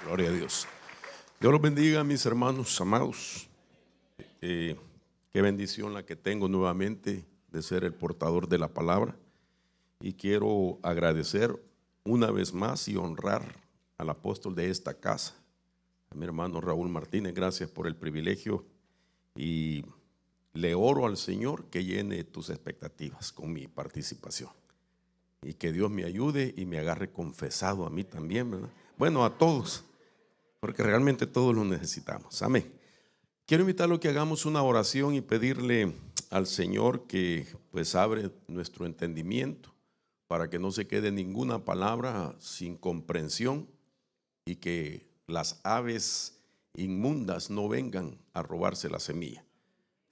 Gloria a Dios. Dios los bendiga, mis hermanos amados. Qué bendición la que tengo nuevamente de ser el portador de la palabra. Y quiero agradecer una vez más y honrar al apóstol de esta casa, a mi hermano Raúl Martínez. Gracias por el privilegio y le oro al Señor que llene tus expectativas con mi participación. Y que Dios me ayude y me agarre confesado a mí también, ¿verdad? Bueno, a todos, porque realmente todos lo necesitamos. Amén. Quiero invitarlo a que hagamos una oración y pedirle al Señor que pues abre nuestro entendimiento para que no se quede ninguna palabra sin comprensión y que las aves inmundas no vengan a robarse la semilla,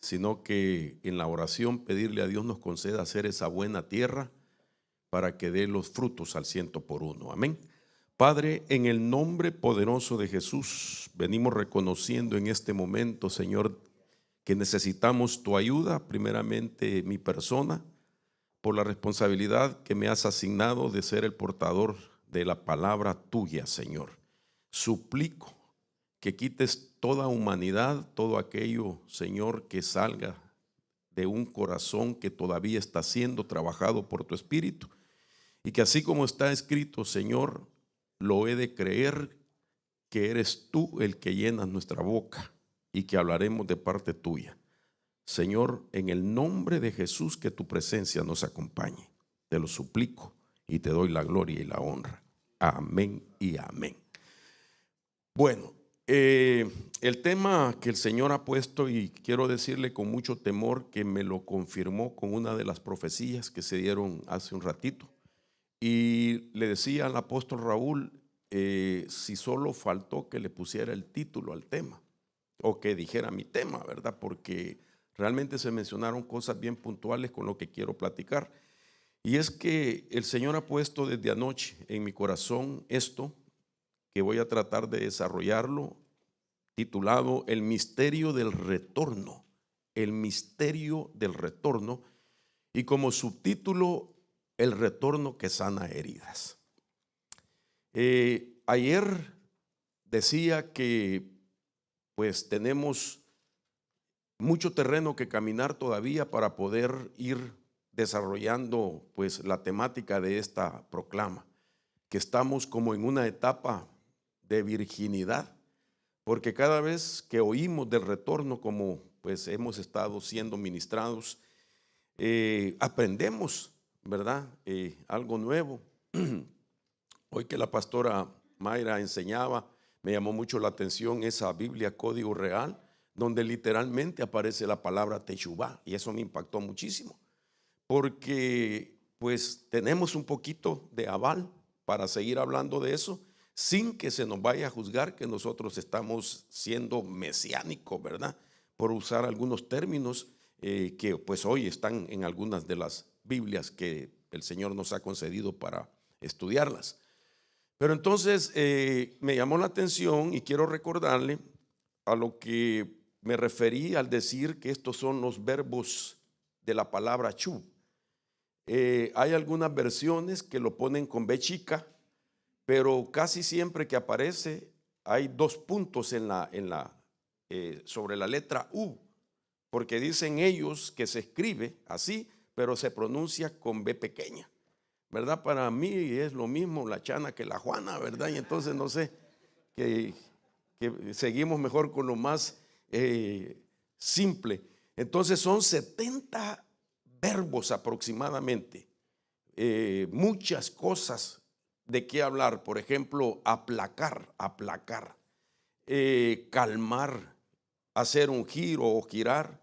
sino que en la oración pedirle a Dios nos conceda hacer esa buena tierra para que dé los frutos al 100%. Amén. Padre, en el nombre poderoso de Jesús, venimos reconociendo en este momento, Señor, que necesitamos tu ayuda, primeramente mi persona, por la responsabilidad que me has asignado de ser el portador de la palabra tuya, Señor. Suplico que quites toda humanidad, todo aquello, Señor, que salga de un corazón que todavía está siendo trabajado por tu Espíritu, y que así como está escrito, Señor, lo he de creer que eres tú el que llenas nuestra boca y que hablaremos de parte tuya. Señor, en el nombre de Jesús, que tu presencia nos acompañe. Te lo suplico y te doy la gloria y la honra. Amén y amén. Bueno, el tema que el Señor ha puesto, y quiero decirle con mucho temor que me lo confirmó con una de las profecías que se dieron hace un ratito. Y le decía al apóstol Raúl, si solo faltó que le pusiera el título al tema o que dijera mi tema, ¿verdad? Porque realmente se mencionaron cosas bien puntuales con lo que quiero platicar. Y es que el Señor ha puesto desde anoche en mi corazón esto, que voy a tratar de desarrollarlo, titulado El misterio del retorno. El misterio del retorno. Y como subtítulo, el retorno que sana heridas. Ayer decía que pues tenemos mucho terreno que caminar todavía para poder ir desarrollando pues la temática de esta proclama, que estamos como en una etapa de virginidad, porque cada vez que oímos del retorno, como pues hemos estado siendo ministrados, aprendemos, ¿verdad? Algo nuevo. Hoy que la pastora Mayra enseñaba, me llamó mucho la atención esa Biblia Código Real, donde literalmente aparece la palabra Teshuvá, y eso me impactó muchísimo, porque pues tenemos un poquito de aval para seguir hablando de eso, sin que se nos vaya a juzgar que nosotros estamos siendo mesiánicos, ¿verdad? Por usar algunos términos que pues hoy están en algunas de las Biblias que el Señor nos ha concedido para estudiarlas. Pero entonces me llamó la atención y quiero recordarle a lo que me referí al decir que estos son los verbos de la palabra chu. Hay algunas versiones que lo ponen con B chica, pero casi siempre que aparece hay dos puntos sobre la letra U, porque dicen ellos que se escribe así, pero se pronuncia con B pequeña, ¿verdad? Para mí es lo mismo la Chana que la Juana, ¿verdad? Y entonces no sé, que seguimos mejor con lo más simple. Entonces son 70 verbos aproximadamente, muchas cosas de qué hablar. Por ejemplo, aplacar, calmar, hacer un giro o girar,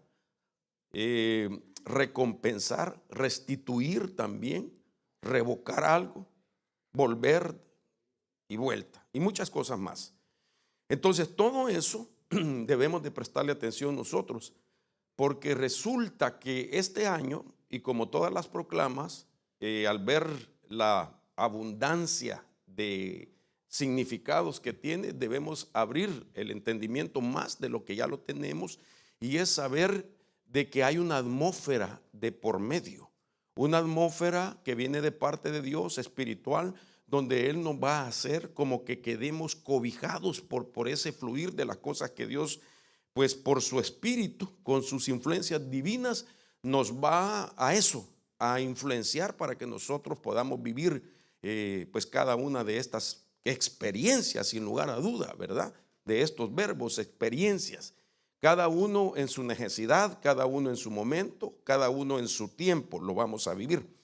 recompensar, restituir también, revocar algo, volver y vuelta, y muchas cosas más. Entonces todo eso debemos de prestarle atención nosotros, porque resulta que este año, y como todas las proclamas, al ver la abundancia de significados que tiene, debemos abrir el entendimiento más de lo que ya lo tenemos, y es saber de que hay una atmósfera de por medio, una atmósfera que viene de parte de Dios, espiritual, donde Él nos va a hacer como que quedemos cobijados por ese fluir de las cosas que Dios, pues por su espíritu, con sus influencias divinas, nos va a eso, a influenciar para que nosotros podamos vivir pues cada una de estas experiencias, sin lugar a duda, ¿verdad? De estos verbos, experiencias, cada uno en su necesidad, cada uno en su momento, cada uno en su tiempo, lo vamos a vivir.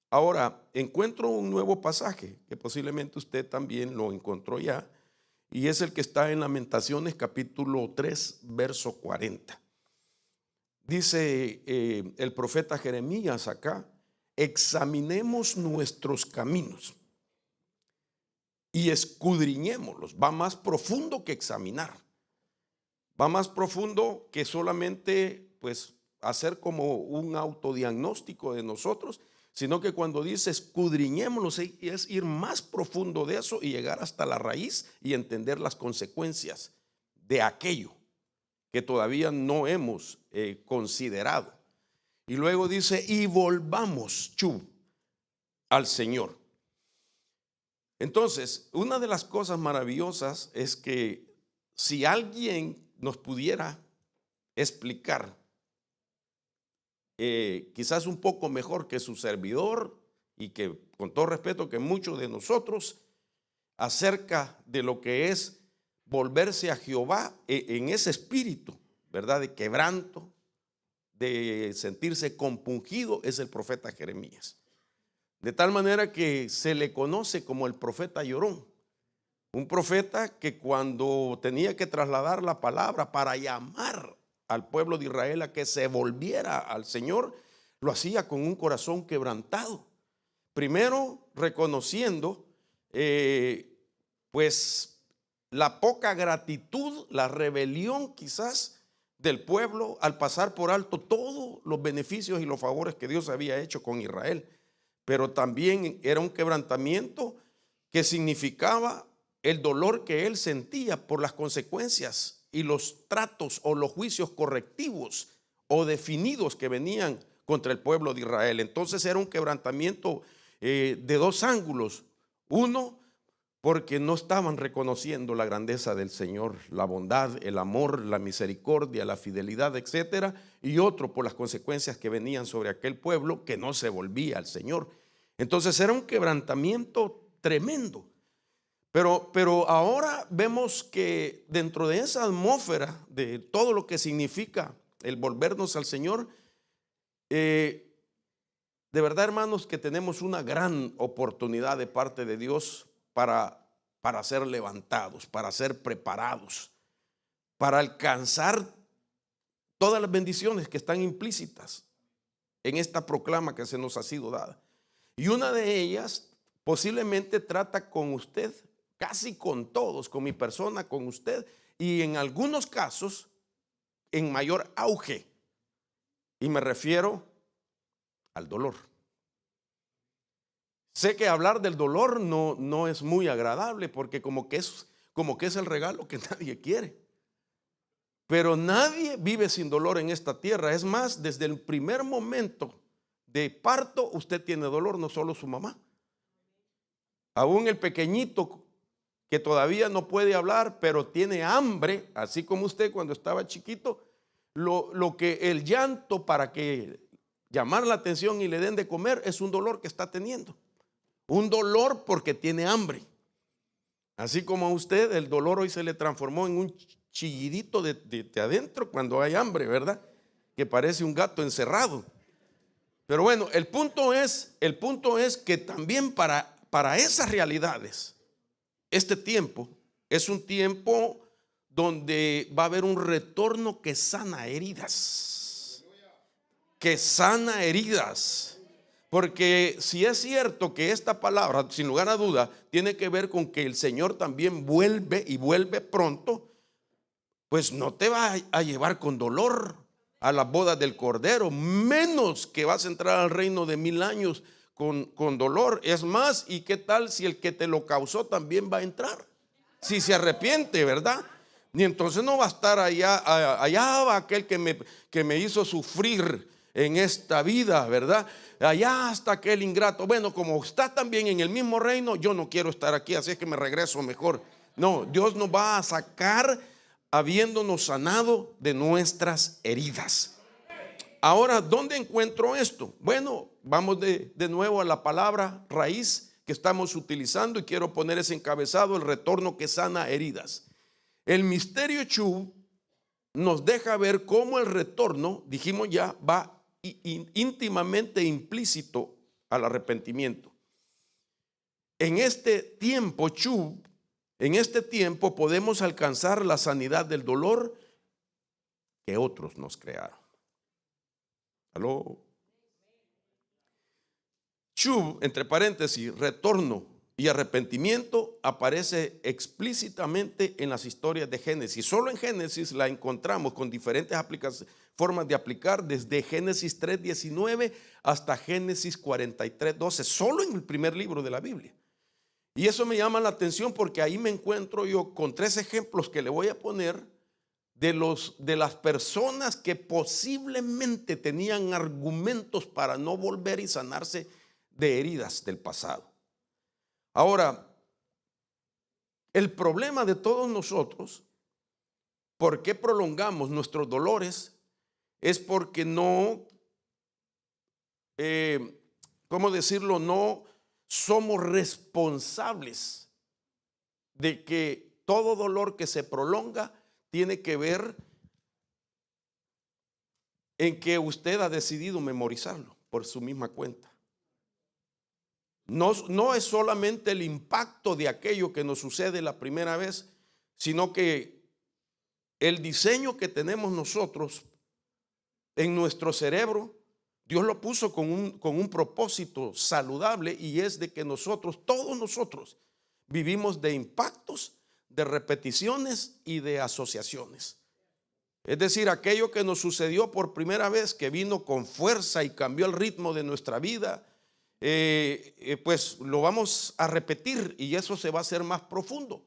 Ahora, encuentro un nuevo pasaje que posiblemente usted también lo encontró ya, y es el que está en Lamentaciones capítulo 3, verso 40. Dice el profeta Jeremías acá: examinemos nuestros caminos y escudriñémoslos. Va más profundo que examinar, va más profundo que solamente pues hacer como un autodiagnóstico de nosotros, sino que cuando dice escudriñémoslos es ir más profundo de eso y llegar hasta la raíz y entender las consecuencias de aquello que todavía no hemos considerado. Y luego dice: y volvamos al Señor. Entonces, una de las cosas maravillosas es que si alguien nos pudiera explicar quizás un poco mejor que su servidor, y que con todo respeto que muchos de nosotros, acerca de lo que es volverse a Jehová en ese espíritu, ¿verdad?, de quebranto, de sentirse compungido, es el profeta Jeremías. De tal manera que se le conoce como el profeta llorón. Un profeta que cuando tenía que trasladar la palabra para llamar al pueblo de Israel a que se volviera al Señor, lo hacía con un corazón quebrantado. Primero reconociendo pues la poca gratitud, la rebelión quizás del pueblo al pasar por alto todos los beneficios y los favores que Dios había hecho con Israel. Pero también era un quebrantamiento que significaba el dolor que él sentía por las consecuencias y los tratos o los juicios correctivos o definidos que venían contra el pueblo de Israel. Entonces era un quebrantamiento de dos ángulos. Uno, porque no estaban reconociendo la grandeza del Señor, la bondad, el amor, la misericordia, la fidelidad, etcétera. Y otro, por las consecuencias que venían sobre aquel pueblo que no se volvía al Señor. Entonces era un quebrantamiento tremendo. Pero ahora vemos que dentro de esa atmósfera de todo lo que significa el volvernos al Señor, de verdad, hermanos, que tenemos una gran oportunidad de parte de Dios para ser levantados, para ser preparados, para alcanzar todas las bendiciones que están implícitas en esta proclama que se nos ha sido dada. Y una de ellas posiblemente trata con usted, casi con todos, con mi persona, con usted, y en algunos casos en mayor auge. Y me refiero al dolor. Sé que hablar del dolor no es muy agradable, porque como que es el regalo que nadie quiere. Pero nadie vive sin dolor en esta tierra. Es más, desde el primer momento de parto usted tiene dolor, no solo su mamá. Aún el pequeñito que todavía no puede hablar, pero tiene hambre, así como usted cuando estaba chiquito, lo que el llanto para que llamar la atención y le den de comer es un dolor que está teniendo. Un dolor porque tiene hambre. Así como a usted el dolor hoy se le transformó en un chillidito de adentro cuando hay hambre, ¿verdad? Que parece un gato encerrado. Pero bueno, el punto es que también para esas realidades, este tiempo es un tiempo donde va a haber un retorno que sana heridas. Que sana heridas. Porque si es cierto que esta palabra, sin lugar a duda, tiene que ver con que el Señor también vuelve y vuelve pronto, pues no te va a llevar con dolor a las bodas del Cordero, menos que vas a entrar al reino de 1000 años con dolor. Es más, ¿y qué tal si el que te lo causó también va a entrar? Si se arrepiente, ¿verdad? Y entonces no va a estar allá va aquel que me hizo sufrir en esta vida, ¿verdad? Allá está aquel ingrato. Bueno, como está también en el mismo reino, yo no quiero estar aquí, así es que me regreso mejor. No, Dios nos va a sacar habiéndonos sanado de nuestras heridas. Ahora, ¿dónde encuentro esto? Bueno, vamos de nuevo a la palabra raíz que estamos utilizando y quiero poner ese encabezado: el retorno que sana heridas. El misterio Chub nos deja ver cómo el retorno, dijimos ya, va íntimamente implícito al arrepentimiento. En este tiempo Chub, en este tiempo podemos alcanzar la sanidad del dolor que otros nos crearon. ¿Aló? Chub, entre paréntesis, retorno y arrepentimiento, aparece explícitamente en las historias de Génesis. Solo en Génesis la encontramos con diferentes formas de aplicar, desde Génesis 3:19 hasta Génesis 43:12, solo en el primer libro de la Biblia. Y eso me llama la atención porque ahí me encuentro yo con 3 ejemplos que le voy a poner de las personas que posiblemente tenían argumentos para no volver y sanarse de heridas del pasado. Ahora, el problema de todos nosotros, ¿por qué prolongamos nuestros dolores? Es porque no, ¿cómo decirlo? No somos responsables de que todo dolor que se prolonga tiene que ver en que usted ha decidido memorizarlo por su misma cuenta. No es solamente el impacto de aquello que nos sucede la primera vez, sino que el diseño que tenemos nosotros en nuestro cerebro, Dios lo puso con un propósito saludable, y es de que nosotros, todos nosotros, vivimos de impactos, de repeticiones y de asociaciones. Es decir, aquello que nos sucedió por primera vez, que vino con fuerza y cambió el ritmo de nuestra vida, pues lo vamos a repetir y eso se va a hacer más profundo.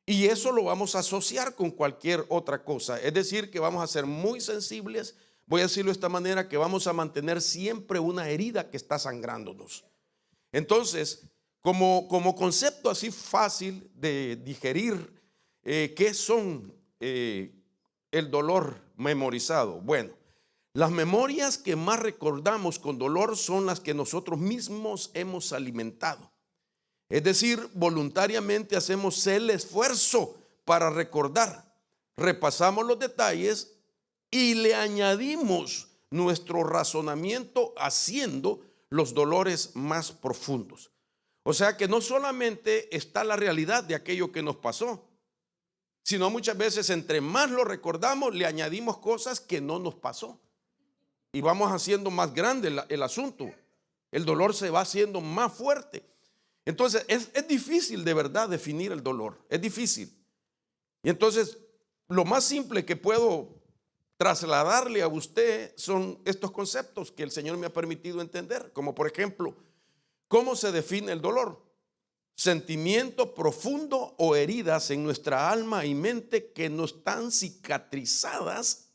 Y eso lo vamos a asociar con cualquier otra cosa. Es decir, que vamos a ser muy sensibles. Voy a decirlo de esta manera, que vamos a mantener siempre una herida que está sangrándonos. Entonces, como concepto así fácil de digerir, ¿qué son el dolor memorizado? Bueno, las memorias que más recordamos con dolor son las que nosotros mismos hemos alimentado. Es decir, voluntariamente hacemos el esfuerzo para recordar, repasamos los detalles y le añadimos nuestro razonamiento haciendo los dolores más profundos. O sea que no solamente está la realidad de aquello que nos pasó, sino muchas veces entre más lo recordamos le añadimos cosas que no nos pasó. Y vamos haciendo más grande el asunto. El dolor se va haciendo más fuerte. Entonces es difícil de verdad definir el dolor. Es difícil. Y entonces lo más simple que puedo trasladarle a usted son estos conceptos que el Señor me ha permitido entender. Como por ejemplo, ¿cómo se define el dolor? Sentimiento profundo o heridas en nuestra alma y mente que no están cicatrizadas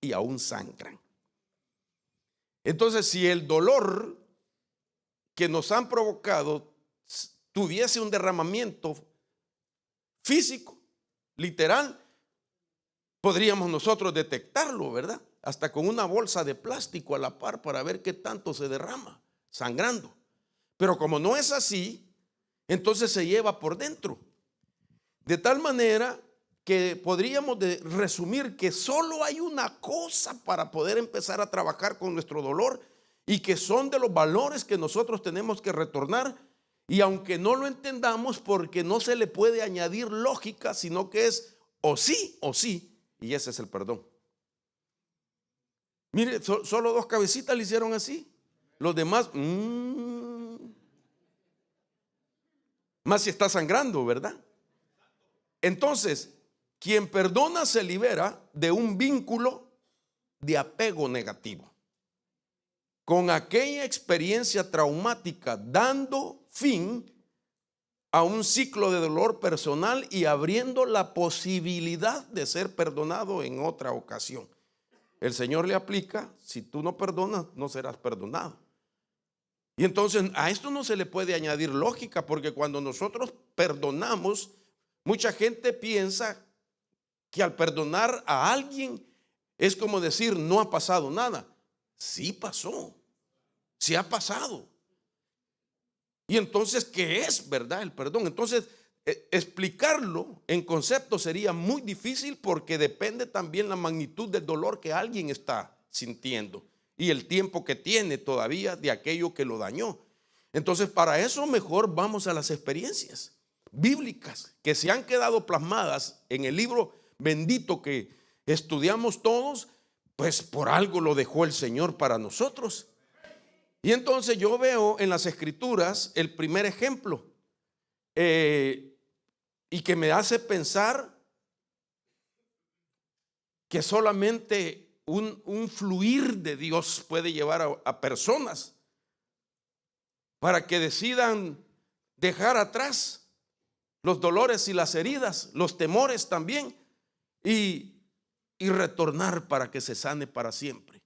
y aún sangran. Entonces, si el dolor que nos han provocado tuviese un derramamiento físico, literal, podríamos nosotros detectarlo, ¿verdad? Hasta con una bolsa de plástico a la par para ver qué tanto se derrama, sangrando. Pero como no es así, entonces se lleva por dentro. De tal manera que podríamos resumir que solo hay una cosa para poder empezar a trabajar con nuestro dolor, y que son de los valores que nosotros tenemos que retornar, y aunque no lo entendamos, porque no se le puede añadir lógica, sino que es o sí, y ese es el perdón. Mire, solo 2 cabecitas le hicieron así, los demás más si está sangrando, ¿verdad? Entonces, quien perdona se libera de un vínculo de apego negativo con aquella experiencia traumática, dando fin a un ciclo de dolor personal y abriendo la posibilidad de ser perdonado en otra ocasión. El Señor le aplica: si tú no perdonas, no serás perdonado. Y entonces a esto no se le puede añadir lógica, porque cuando nosotros perdonamos, mucha gente piensa que al perdonar a alguien es como decir: no ha pasado nada. Sí pasó, sí ha pasado. Y entonces, ¿qué es, verdad, el perdón? Entonces, explicarlo en concepto sería muy difícil, porque depende también la magnitud del dolor que alguien está sintiendo y el tiempo que tiene todavía de aquello que lo dañó. Entonces, para eso mejor vamos a las experiencias bíblicas que se han quedado plasmadas en el libro bendito que estudiamos todos. Pues por algo lo dejó el Señor para nosotros. Y entonces yo veo en las Escrituras el primer ejemplo, y que me hace pensar que solamente un fluir de Dios puede llevar a personas para que decidan dejar atrás los dolores y las heridas, los temores también, y retornar para que se sane para siempre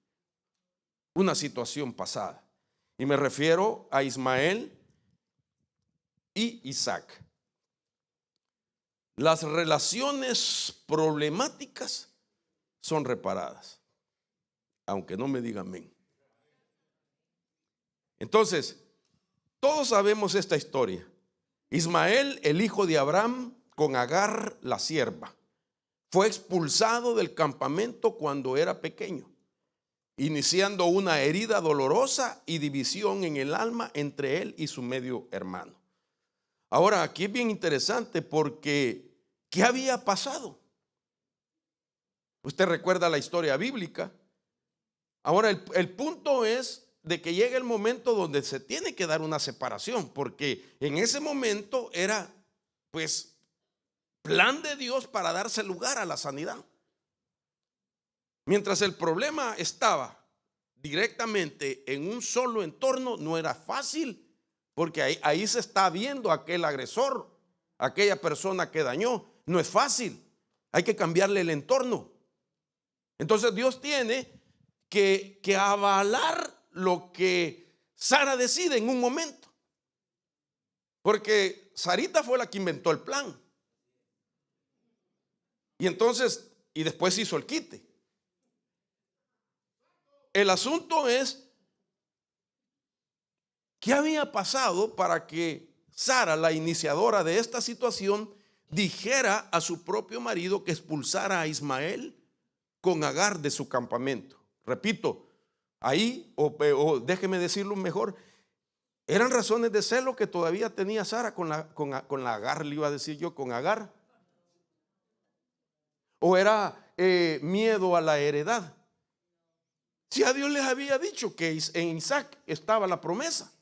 una situación pasada. Y me refiero a Ismael y Isaac. Las relaciones problemáticas son reparadas, aunque no me digan amén. Entonces, todos sabemos esta historia. Ismael, el hijo de Abraham, con Agar, la sierva, fue expulsado del campamento cuando era pequeño, iniciando una herida dolorosa y división en el alma entre él y su medio hermano. Ahora, aquí es bien interesante, porque ¿qué había pasado? Usted recuerda la historia bíblica. Ahora, el punto es de que llega el momento donde se tiene que dar una separación, porque en ese momento era, pues, plan de Dios para darse lugar a la sanidad. Mientras el problema estaba directamente en un solo entorno, no era fácil, porque ahí se está viendo aquel agresor, aquella persona que dañó. No es fácil, hay que cambiarle el entorno. Entonces Dios tiene que avalar lo que Sara decide en un momento, porque Sarita fue la que inventó el plan. Y entonces, y después hizo el quite. El asunto es, ¿qué había pasado para que Sara, la iniciadora de esta situación, dijera a su propio marido que expulsara a Ismael con Agar de su campamento? Repito, ahí, o déjeme decirlo mejor, eran razones de celo que todavía tenía Sara con la Agar, le iba a decir yo, con Agar. ¿O era miedo a la heredad? Si a Dios les había dicho que en Isaac estaba la promesa.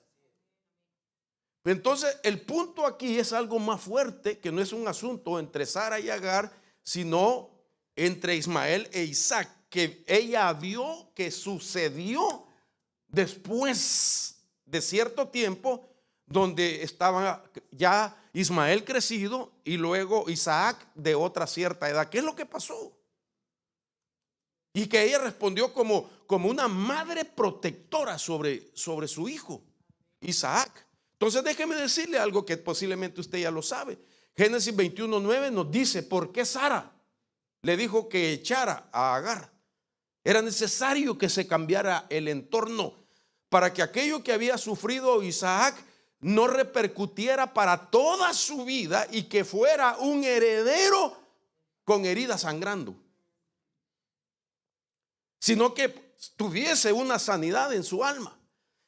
Entonces el punto aquí es algo más fuerte, que no es un asunto entre Sara y Agar, sino entre Ismael e Isaac, que ella vio que sucedió después de cierto tiempo, donde estaba ya Ismael crecido y luego Isaac de otra cierta edad. ¿Qué es lo que pasó? Y que ella respondió como una madre protectora sobre su hijo Isaac. Entonces déjeme decirle algo que posiblemente usted ya lo sabe. Génesis 21:9 nos dice por qué Sara le dijo que echara a Agar. Era necesario que se cambiara el entorno para que aquello que había sufrido Isaac no repercutiera para toda su vida y que fuera un heredero con heridas sangrando, sino que tuviese una sanidad en su alma.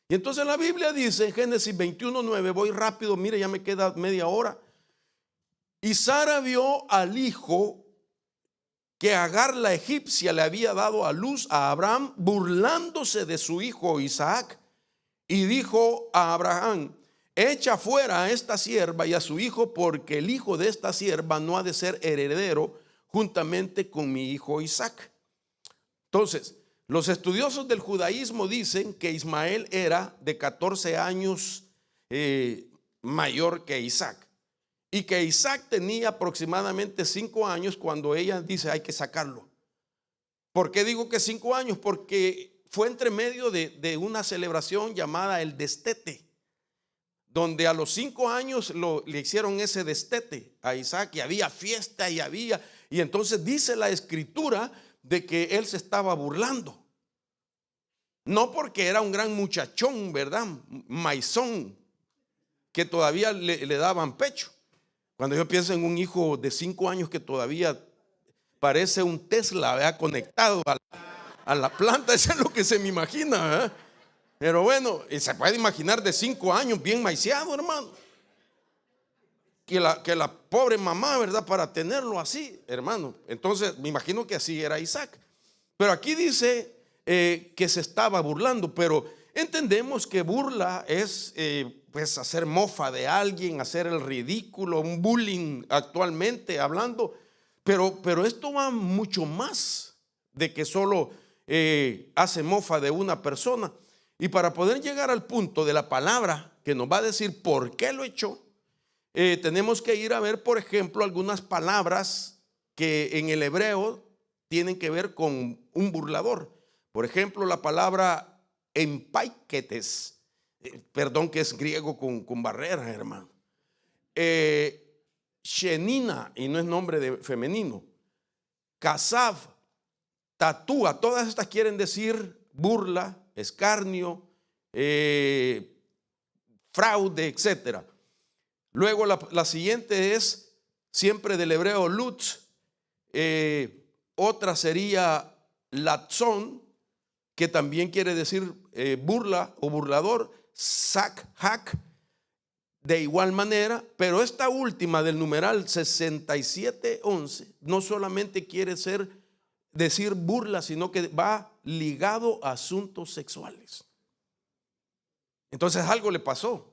Y entonces la Biblia dice en Génesis 21:9, voy rápido, mire, ya me queda media hora. Y Sara vio al hijo que Agar la egipcia le había dado a luz a Abraham, burlándose de su hijo Isaac, y dijo a Abraham: echa fuera a esta sierva y a su hijo, porque el hijo de esta sierva no ha de ser heredero juntamente con mi hijo Isaac. Entonces, los estudiosos del judaísmo dicen que Ismael era de 14 años mayor que Isaac, y que Isaac tenía aproximadamente 5 años cuando ella dice hay que sacarlo, ¿Por qué digo que 5 años? Porque fue entre medio de una celebración llamada el destete, donde a los 5 años le hicieron ese destete a Isaac y había fiesta y entonces dice la escritura de que él se estaba burlando. No porque era un gran muchachón, ¿verdad? Maizón, que todavía le daban pecho. Cuando yo pienso en un hijo de 5 años que todavía parece un Tesla, ¿verdad? Conectado a la planta, eso es lo que se me imagina, ¿verdad? Pero bueno, y se puede imaginar de 5 años bien maiciado, hermano. Que la pobre mamá, ¿verdad? Para tenerlo así, hermano. Entonces me imagino que así era Isaac. Pero aquí dice que se estaba burlando, pero entendemos que burla es pues hacer mofa de alguien, hacer el ridículo, un bullying actualmente hablando. Pero esto va mucho más de que solo hace mofa de una persona. Y para poder llegar al punto de la palabra que nos va a decir por qué lo echó, tenemos que ir a ver, por ejemplo, algunas palabras que en el hebreo tienen que ver con un burlador. Por ejemplo, la palabra empaiketes, perdón, que es griego con barreras, hermano. Shenina, y no es nombre de femenino. Kasav, tatúa, todas estas quieren decir burla, escarnio, fraude, etcétera. Luego la siguiente es siempre del hebreo lutz, otra sería latzón, que también quiere decir burla o burlador, sak, hak, de igual manera, pero esta última del numeral 6711 no solamente quiere decir burla, sino que va ligado a asuntos sexuales. Entonces algo le pasó.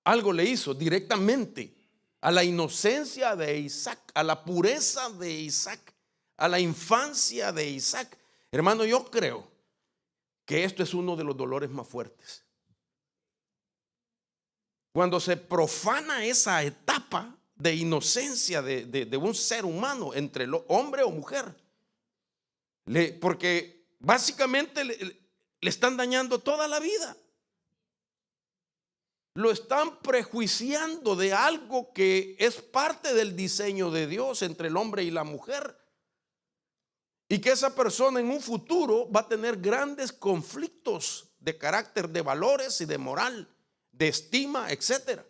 Algo le hizo directamente a la inocencia de Isaac, a la pureza de Isaac, a la infancia de Isaac. Hermano, yo creo que esto es uno de los dolores más fuertes. Cuando se profana esa etapa de inocencia de un ser humano, entre hombre o mujer, porque básicamente le están dañando toda la vida. Lo están prejuiciando de algo que es parte del diseño de Dios entre el hombre y la mujer. Y que esa persona en un futuro va a tener grandes conflictos de carácter, de valores y de moral, de estima, etcétera.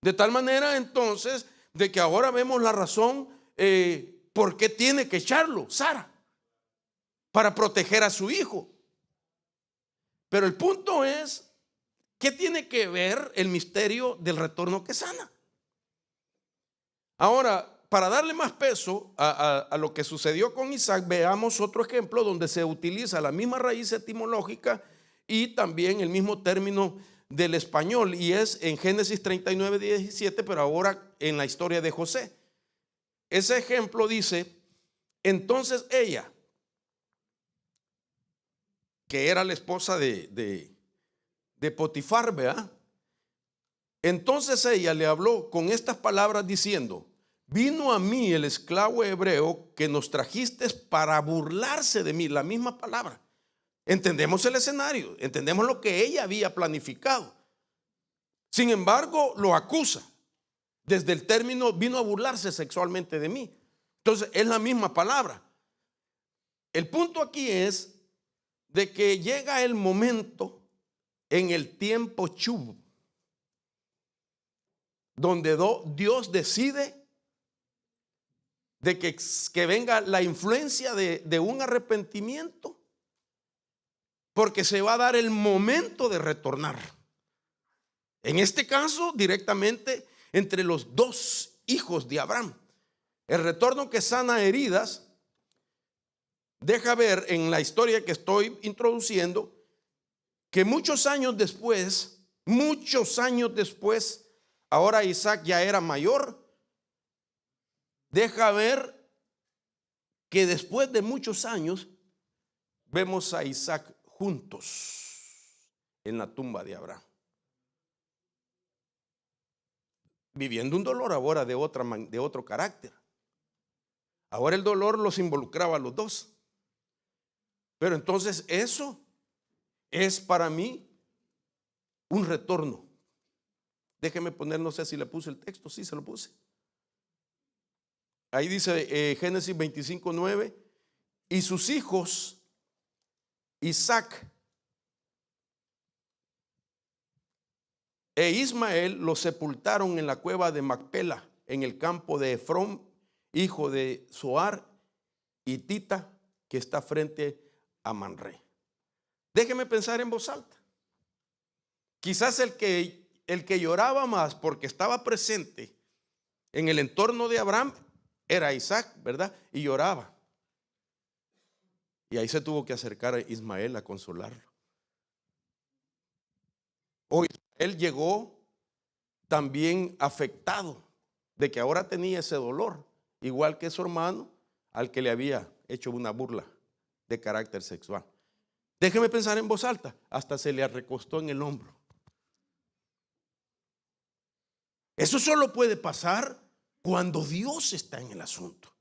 De tal manera entonces de que ahora vemos la razón por qué tiene que echarlo Sara, para proteger a su hijo. Pero el punto es, ¿qué tiene que ver el misterio del retorno que sana? Ahora, para darle más peso a lo que sucedió con Isaac, veamos otro ejemplo donde se utiliza la misma raíz etimológica y también el mismo término del español, y es en Génesis 39:17, pero ahora en la historia de José. Ese ejemplo dice: entonces ella, que era la esposa de Potifar, ¿verdad? Entonces ella le habló con estas palabras diciendo: vino a mí el esclavo hebreo que nos trajiste para burlarse de mí. La misma palabra. Entendemos el escenario, entendemos lo que ella había planificado. Sin embargo, lo acusa. Desde el término vino a burlarse sexualmente de mí. Entonces es la misma palabra. El punto aquí es de que llega el momento en el tiempo Chub, donde Dios decide de que venga la influencia de un arrepentimiento, porque se va a dar el momento de retornar. En este caso, directamente entre los dos hijos de Abraham. El retorno que sana heridas deja ver en la historia que estoy introduciendo que muchos años después, ahora Isaac ya era mayor. Deja ver que después de muchos años vemos a Isaac juntos en la tumba de Abraham, viviendo un dolor ahora de otro carácter. Ahora el dolor los involucraba a los dos. Pero entonces eso es para mí un retorno. Déjeme poner, no sé si le puse el texto, sí se lo puse. Ahí dice Génesis 25:9, y sus hijos Isaac e Ismael los sepultaron en la cueva de Macpela, en el campo de Efrón, hijo de Zoar, hitita, que está frente a Manré. Déjeme pensar en voz alta. Quizás el que lloraba más porque estaba presente en el entorno de Abraham era Isaac, ¿verdad? Y lloraba. Y ahí se tuvo que acercar a Ismael a consolarlo. Hoy él llegó también afectado de que ahora tenía ese dolor, igual que su hermano al que le había hecho una burla de carácter sexual. Déjeme pensar en voz alta, hasta se le recostó en el hombro. Eso solo puede pasar cuando Dios está en el asunto.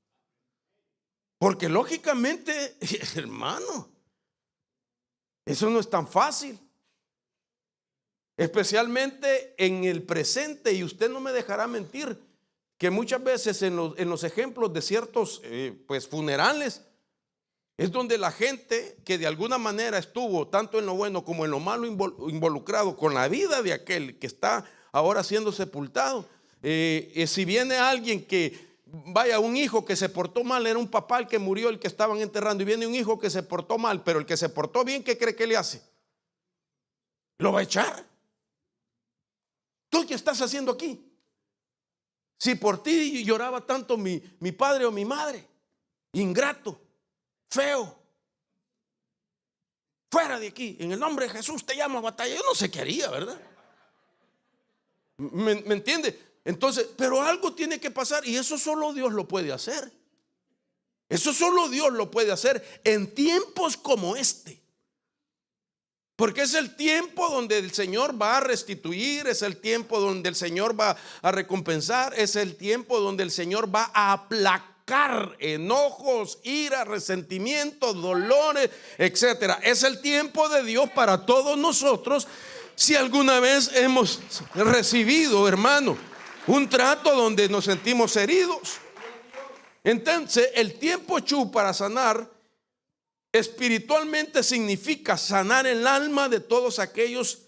Porque lógicamente, hermano, eso no es tan fácil. Especialmente en el presente, y usted no me dejará mentir, que muchas veces en los ejemplos de ciertos pues funerales, es donde la gente que de alguna manera estuvo tanto en lo bueno como en lo malo involucrado con la vida de aquel que está ahora siendo sepultado. Si viene alguien que, vaya, un hijo que se portó mal, era un papá el que murió, el que estaban enterrando, y viene un hijo que se portó mal, pero el que se portó bien, ¿qué cree que le hace? Lo va a echar. ¿Tú qué estás haciendo aquí? Si por ti lloraba tanto mi padre o mi madre, ingrato, feo, fuera de aquí, en el nombre de Jesús te llamo a batalla. Yo no sé qué haría, ¿verdad? ¿Me entiende? Entonces, pero algo tiene que pasar, y eso solo Dios lo puede hacer. Eso solo Dios lo puede hacer en tiempos como este. Porque es el tiempo donde el Señor va a restituir, es el tiempo donde el Señor va a recompensar, es el tiempo donde el Señor va a aplacar enojos, ira, resentimientos, dolores, etcétera. Es el tiempo de Dios para todos nosotros. Si alguna vez hemos recibido, hermano, un trato donde nos sentimos heridos, entonces el tiempo para sanar espiritualmente significa sanar el alma de todos aquellos,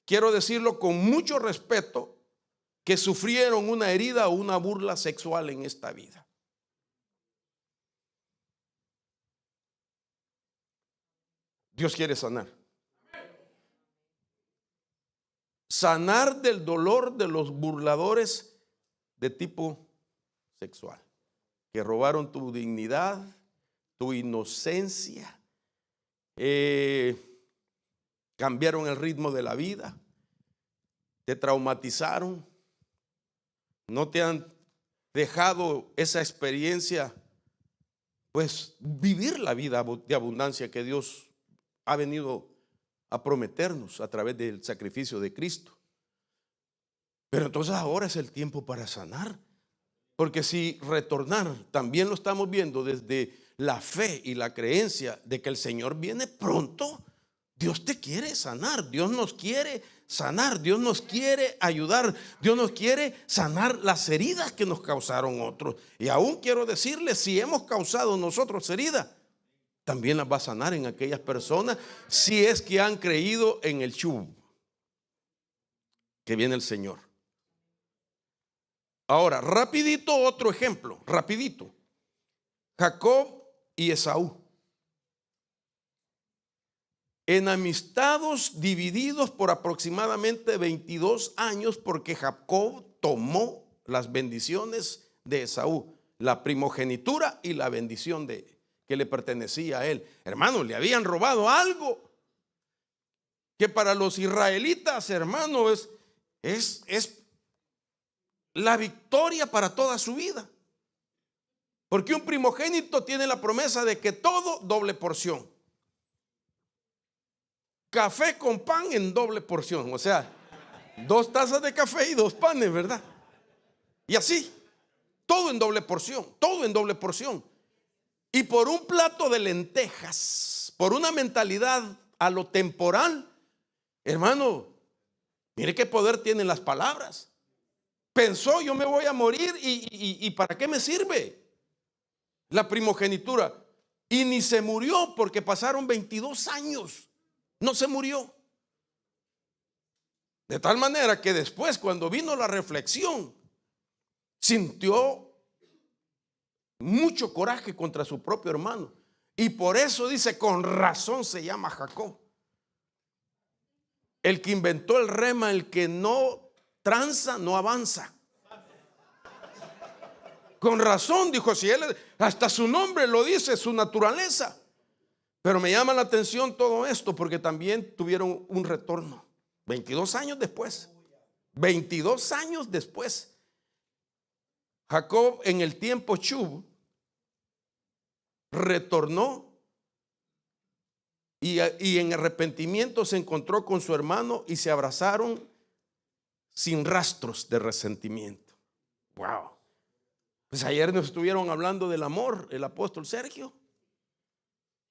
quiero decirlo con mucho respeto, que sufrieron una herida o una burla sexual en esta vida. Dios quiere sanar. Sanar del dolor de los burladores de tipo sexual, que robaron tu dignidad, tu inocencia, cambiaron el ritmo de la vida, te traumatizaron, no te han dejado esa experiencia, pues vivir la vida de abundancia que Dios ha venido a prometernos a través del sacrificio de Cristo. Pero entonces ahora es el tiempo para sanar, porque si retornar, también lo estamos viendo desde la fe y la creencia de que el Señor viene pronto. Dios te quiere sanar, Dios nos quiere sanar, Dios nos quiere ayudar, Dios nos quiere sanar las heridas que nos causaron otros. Y aún quiero decirles, si hemos causado nosotros heridas, también las va a sanar en aquellas personas, si es que han creído en el Shub, que viene el Señor. Ahora, rapidito otro ejemplo, rapidito. Jacob y Esaú, enamistados, divididos por aproximadamente 22 años, porque Jacob tomó las bendiciones de Esaú, la primogenitura y la bendición que le pertenecía a él. Hermano, le habían robado algo que para los israelitas, hermano, es la victoria para toda su vida. Porque un primogénito tiene la promesa de que todo doble porción. Café con pan en doble porción. O sea, 2 tazas de café y 2 panes, ¿verdad? Y así. todo en doble porción, todo en doble porción. Y por un plato de lentejas, por una mentalidad a lo temporal, hermano, mire qué poder tienen las palabras. Pensó, yo me voy a morir y ¿para qué me sirve la primogenitura? Y ni se murió, porque pasaron 22 años, no se murió. De tal manera que después, cuando vino la reflexión, sintió mucho coraje contra su propio hermano. Y por eso dice, con razón se llama Jacob. El que inventó el rema, el que no tranza, no avanza. Con razón, dijo, si él, hasta su nombre lo dice, su naturaleza. Pero me llama la atención todo esto, porque también tuvieron un retorno. 22 años después. 22 años después. Jacob, en el tiempo Chub, retornó y en arrepentimiento se encontró con su hermano y se abrazaron sin rastros de resentimiento. Wow. Pues ayer nos estuvieron hablando del amor, el apóstol Sergio.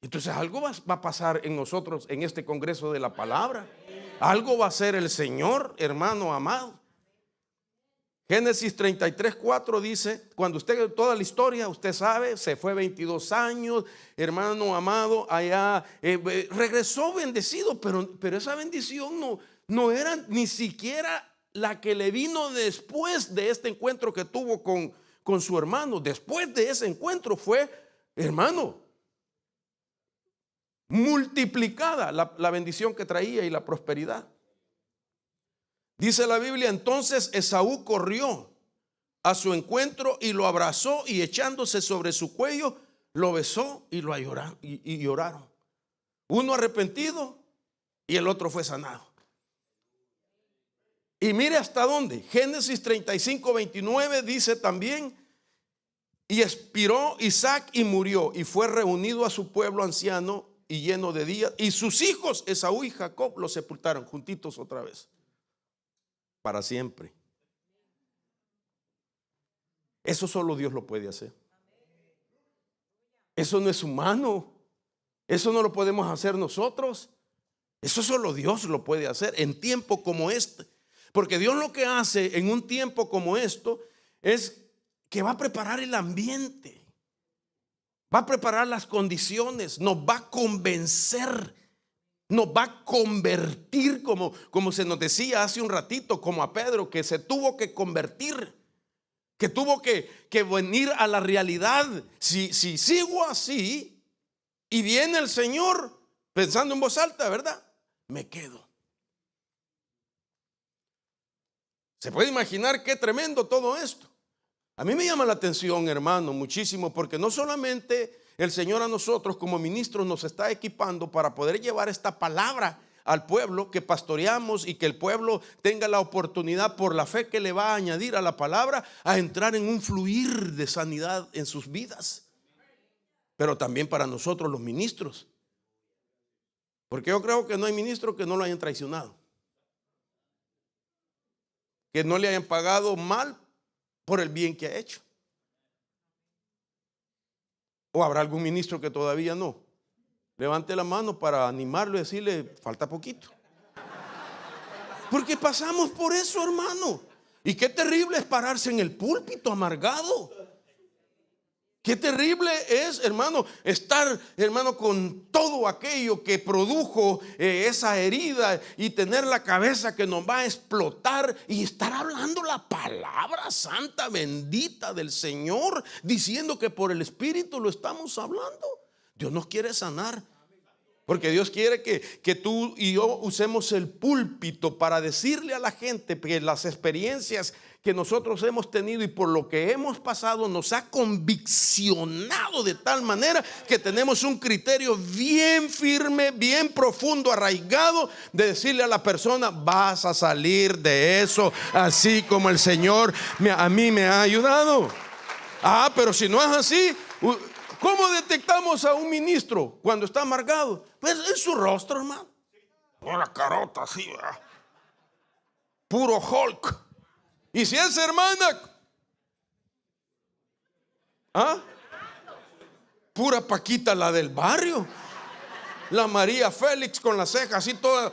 Entonces algo va a pasar en nosotros en este congreso de la palabra. Algo va a hacer el Señor, hermano amado. Génesis 33:4 dice, cuando usted, toda la historia, usted sabe, se fue 22 años, hermano amado, allá regresó bendecido, pero esa bendición no era ni siquiera la que le vino después de este encuentro que tuvo con su hermano. Después de ese encuentro fue, hermano, multiplicada la bendición que traía y la prosperidad. Dice la Biblia, entonces Esaú corrió a su encuentro y lo abrazó, y echándose sobre su cuello lo besó y lo lloraron. Uno arrepentido y el otro fue sanado. Y mire hasta dónde. Génesis 35:29 dice también, y expiró Isaac y murió, y fue reunido a su pueblo anciano y lleno de días, y sus hijos Esaú y Jacob lo sepultaron juntitos otra vez, para siempre. Eso solo Dios lo puede hacer. Eso no es humano. Eso no lo podemos hacer nosotros. Eso solo Dios lo puede hacer en tiempo como este. Porque Dios lo que hace en un tiempo como esto es que va a preparar el ambiente, va a preparar las condiciones, nos va a convencer, nos va a convertir, como se nos decía hace un ratito, como a Pedro, que se tuvo que convertir, que tuvo que venir a la realidad. Si sigo así y viene el Señor, pensando en voz alta, ¿verdad? Me quedo. ¿Se puede imaginar qué tremendo todo esto? A mí me llama la atención, hermano, muchísimo, porque no solamente el Señor a nosotros como ministros nos está equipando para poder llevar esta palabra al pueblo que pastoreamos, y que el pueblo tenga la oportunidad, por la fe que le va a añadir a la palabra, a entrar en un fluir de sanidad en sus vidas, pero también para nosotros los ministros, porque yo creo que no hay ministro que no lo hayan traicionado, que no le hayan pagado mal por el bien que ha hecho. ¿O habrá algún ministro que todavía no? Levante la mano para animarlo y decirle, falta poquito. Porque pasamos por eso, hermano. Y qué terrible es pararse en el púlpito amargado. Qué terrible es, hermano, estar, hermano, con todo aquello que produjo esa herida, y tener la cabeza que nos va a explotar, y estar hablando la palabra santa, bendita del Señor, diciendo que por el Espíritu lo estamos hablando. Dios nos quiere sanar, porque Dios quiere que tú y yo usemos el púlpito para decirle a la gente que las experiencias que nosotros hemos tenido y por lo que hemos pasado nos ha conviccionado de tal manera que tenemos un criterio bien firme, bien profundo, arraigado, de decirle a la persona, vas a salir de eso así como el Señor a mí me ha ayudado. Pero si no es así, ¿cómo detectamos a un ministro cuando está amargado? Pues en su rostro, hermano. Una carota así, ¿verdad? Puro Hulk. Y si es hermana, ¿Ah? Pura Paquita, la del barrio. La María Félix con las cejas así, toda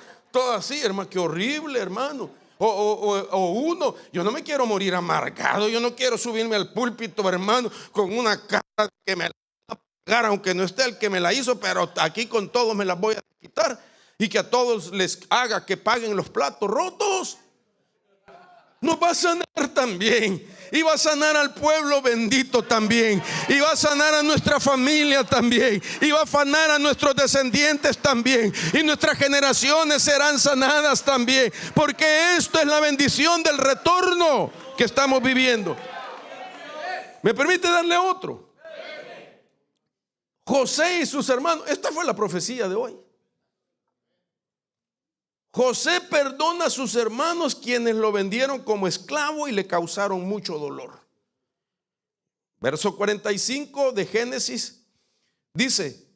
así, hermano. Qué horrible, hermano. O uno, yo no me quiero morir amargado. Yo no quiero subirme al púlpito, hermano, con una cara que me la va a pagar, aunque no esté el que me la hizo, pero aquí con todos me las voy a quitar. Y que a todos les haga que paguen los platos rotos. Nos va a sanar también. Y va a sanar al pueblo bendito también. Y va a sanar a nuestra familia también. Y va a sanar a nuestros descendientes también. Y nuestras generaciones serán sanadas también. Porque esto es la bendición del retorno que estamos viviendo. ¿Me permite darle otro? José y sus hermanos. Esta fue la profecía de hoy. José perdona a sus hermanos quienes lo vendieron como esclavo y le causaron mucho dolor. Verso 45 de Génesis dice: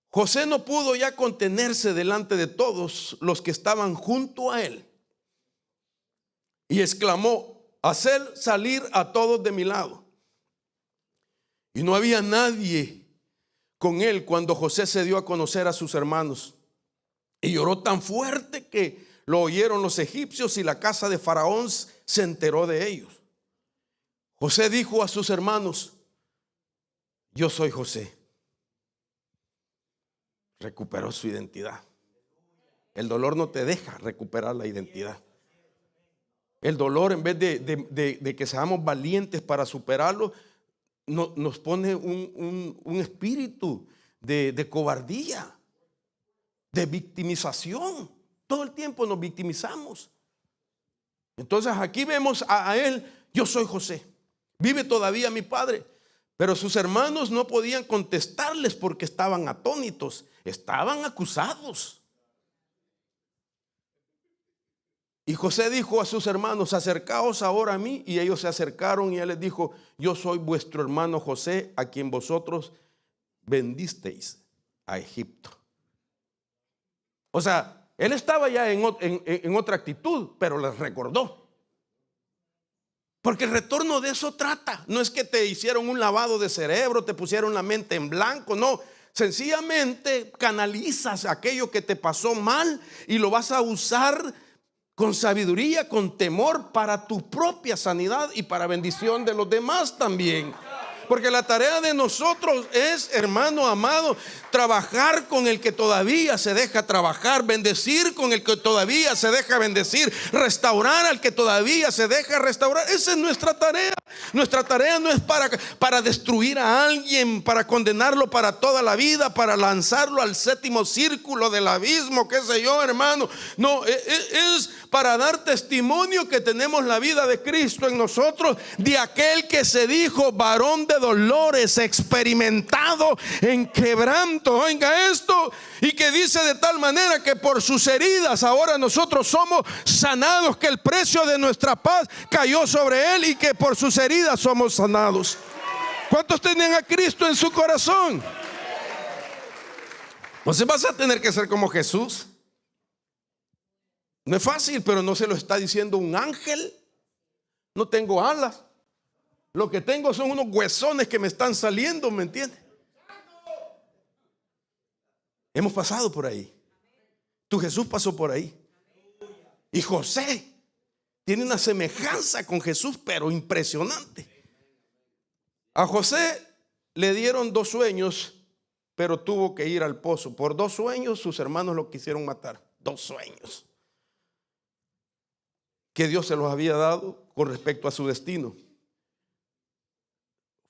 José no pudo ya contenerse delante de todos los que estaban junto a él y exclamó: haced salir a todos de mi lado. Y no había nadie con él cuando José se dio a conocer a sus hermanos. Y lloró tan fuerte que lo oyeron los egipcios y la casa de Faraón se enteró de ellos. José dijo a sus hermanos: yo soy José. Recuperó su identidad. El dolor no te deja recuperar la identidad. El dolor, en vez de que seamos valientes para superarlo, nos pone un espíritu de cobardía, de victimización. Todo el tiempo nos victimizamos. Entonces aquí vemos a él: yo soy José, vive todavía mi padre. Pero sus hermanos no podían contestarles porque estaban atónitos, estaban acusados. Y José dijo a sus hermanos: acercaos ahora a mí. Y ellos se acercaron y él les dijo: yo soy vuestro hermano José, a quien vosotros vendisteis a Egipto. O sea, él estaba ya en otra actitud, pero les recordó. Porque el retorno de eso trata. No es que te hicieron un lavado de cerebro, te pusieron la mente en blanco, no. Sencillamente canalizas aquello que te pasó mal y lo vas a usar con sabiduría, con temor, para tu propia sanidad y para bendición de los demás también. Porque la tarea de nosotros es, hermano amado, trabajar con el que todavía se deja trabajar, bendecir con el que todavía se deja bendecir, restaurar al que todavía se deja restaurar. Esa es nuestra tarea. Nuestra tarea no es para destruir a alguien, para condenarlo para toda la vida, para lanzarlo al séptimo círculo del abismo, qué sé yo, hermano. No, es para dar testimonio que tenemos la vida de Cristo en nosotros, de aquel que se dijo varón de dolores, experimentado en quebranto. Oiga esto, y que dice de tal manera que por sus heridas ahora nosotros somos sanados, que el precio de nuestra paz cayó sobre él y que por sus heridas somos sanados. ¿Cuántos tienen a Cristo en su corazón? Entonces vas a tener que ser como Jesús. No es fácil, pero no se lo está diciendo un ángel. No tengo alas. Lo que tengo son unos huesones que me están saliendo, ¿me entiendes? Hemos pasado por ahí. Tu Jesús pasó por ahí. Y José tiene una semejanza con Jesús, pero impresionante. A José le dieron 2 sueños, pero tuvo que ir al pozo. Por 2 sueños sus hermanos lo quisieron matar. 2 sueños que Dios se los había dado con respecto a su destino.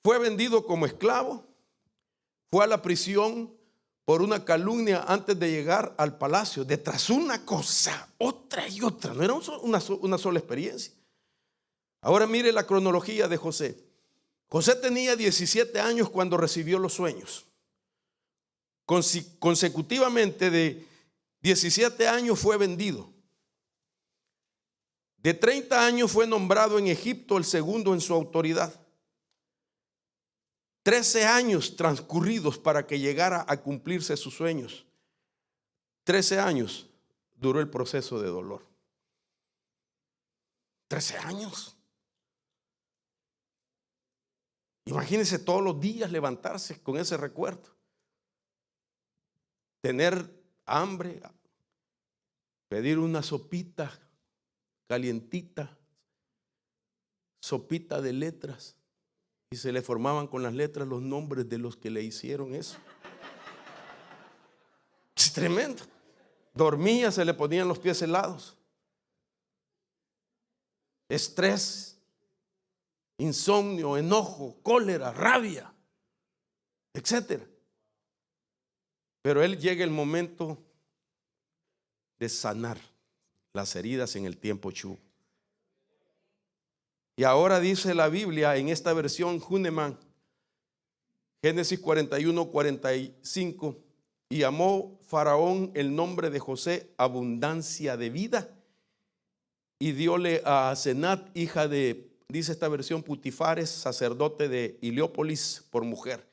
Fue vendido como esclavo, fue a la prisión por una calumnia antes de llegar al palacio. Detrás una cosa, otra y otra. No era una sola experiencia. Ahora mire la cronología de José. José tenía 17 años cuando recibió los sueños. Consecutivamente de 17 años fue vendido. De 30 años fue nombrado en Egipto el segundo en su autoridad. 13 años transcurridos para que llegara a cumplirse sus sueños. 13 años duró el proceso de dolor. 13 años. Imagínense todos los días levantarse con ese recuerdo. Tener hambre, pedir una sopita calientita, sopita de letras, y se le formaban con las letras los nombres de los que le hicieron eso. Es tremendo. Dormía, se le ponían los pies helados. Estrés, insomnio, enojo, cólera, rabia, etcétera. Pero él llega el momento de sanar las heridas en el tiempo Chu. Y ahora dice la Biblia en esta versión Huneman, Génesis 41:45, y llamó Faraón el nombre de José abundancia de vida, y diole a Asenat, hija de, dice esta versión, Putifares, sacerdote de Heliópolis, por mujer.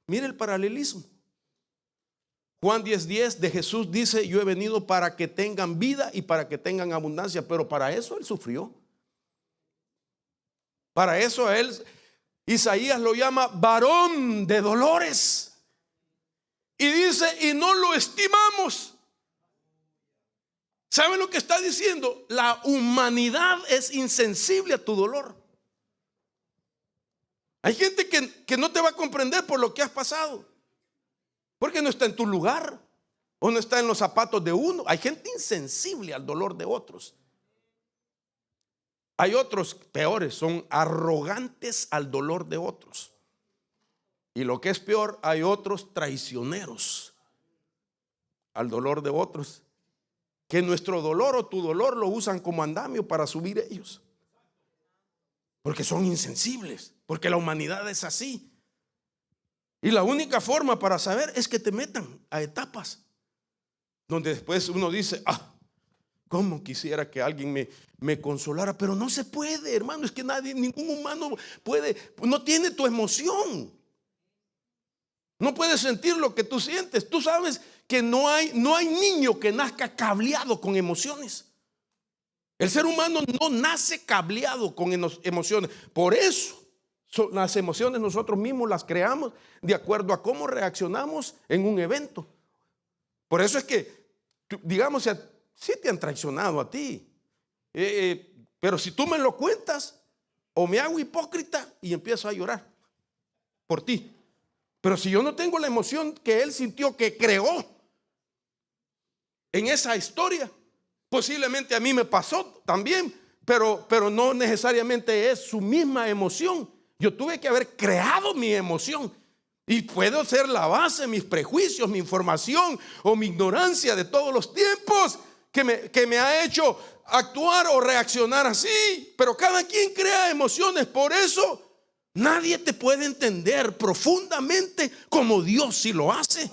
Mire el paralelismo. Juan 10:10 de Jesús dice: yo he venido para que tengan vida y para que tengan abundancia. Pero para eso él sufrió. Para eso él, Isaías lo llama varón de dolores. Y dice: y no lo estimamos. ¿Saben lo que está diciendo? La humanidad es insensible a tu dolor. Hay gente que no te va a comprender por lo que has pasado, porque no está en tu lugar o no está en los zapatos de uno. Hay gente insensible al dolor de otros. Hay otros peores, son arrogantes al dolor de otros. Y lo que es peor, hay otros traicioneros al dolor de otros, que nuestro dolor o tu dolor lo usan como andamio para subir ellos, porque son insensibles, porque la humanidad es así. Y la única forma para saber es que te metan a etapas donde después uno dice: cómo quisiera que alguien me consolara, pero no se puede, hermano. Es que nadie, ningún humano puede, no tiene tu emoción, no puede sentir lo que tú sientes. Tú sabes que no hay niño que nazca cableado con emociones. El ser humano no nace cableado con emociones. Por eso las emociones nosotros mismos las creamos de acuerdo a cómo reaccionamos en un evento. Por eso es que, digamos, sí te han traicionado a ti, pero si tú me lo cuentas, o me hago hipócrita y empiezo a llorar por ti. Pero si yo no tengo la emoción que él sintió, que creó en esa historia, posiblemente a mí me pasó también, pero no necesariamente es su misma emoción. Yo tuve que haber creado mi emoción, y puedo ser la base, mis prejuicios, mi información o mi ignorancia de todos los tiempos que me ha hecho actuar o reaccionar así. Pero cada quien crea emociones. Por eso nadie te puede entender profundamente como Dios sí lo hace.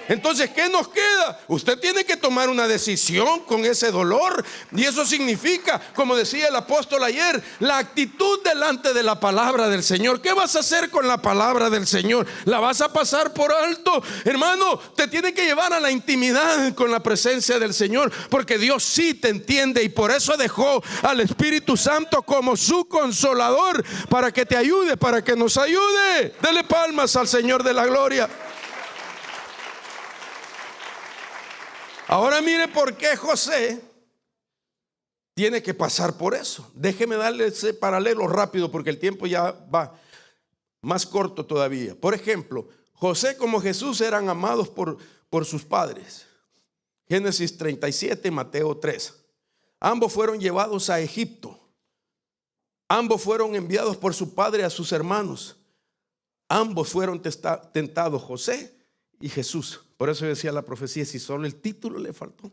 Entonces, ¿qué nos queda? Usted tiene que tomar una decisión con ese dolor. Y eso significa, como decía el apóstol ayer, la actitud delante de la palabra del Señor. ¿Qué vas a hacer con la palabra del Señor? ¿La vas a pasar por alto? Hermano, te tiene que llevar a la intimidad con la presencia del Señor, porque Dios sí te entiende, y por eso dejó al Espíritu Santo como su consolador, para que te ayude, para que nos ayude. Dele palmas al Señor de la gloria. Ahora mire por qué José tiene que pasar por eso. Déjeme darle ese paralelo rápido, porque el tiempo ya va más corto todavía. Por ejemplo, José como Jesús eran amados por sus padres. Génesis 37, Mateo 3. Ambos fueron llevados a Egipto. Ambos fueron enviados por su padre a sus hermanos. Ambos fueron tentados, José y Jesús. Por eso decía la profecía: si solo el título le faltó.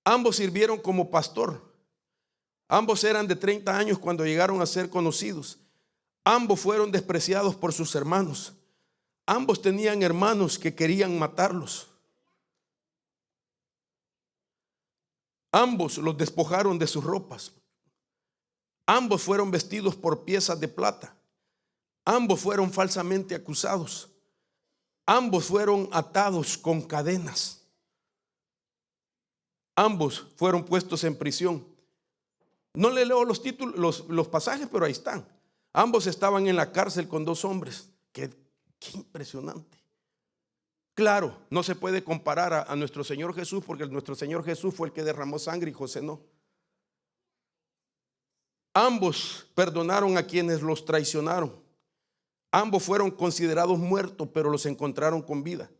Ambos sirvieron como pastor. Ambos eran de 30 años cuando llegaron a ser conocidos. Ambos fueron despreciados por sus hermanos. Ambos tenían hermanos que querían matarlos. Ambos los despojaron de sus ropas. Ambos fueron vestidos por piezas de plata. Ambos fueron falsamente acusados. Ambos fueron atados con cadenas. Ambos fueron puestos en prisión. No le leo los títulos, los pasajes, pero ahí están. Ambos estaban en la cárcel con dos hombres. Qué impresionante. Claro, no se puede comparar a nuestro Señor Jesús, porque nuestro Señor Jesús fue el que derramó sangre y José no. Ambos perdonaron a quienes los traicionaron. Ambos fueron considerados muertos, pero los encontraron con vida.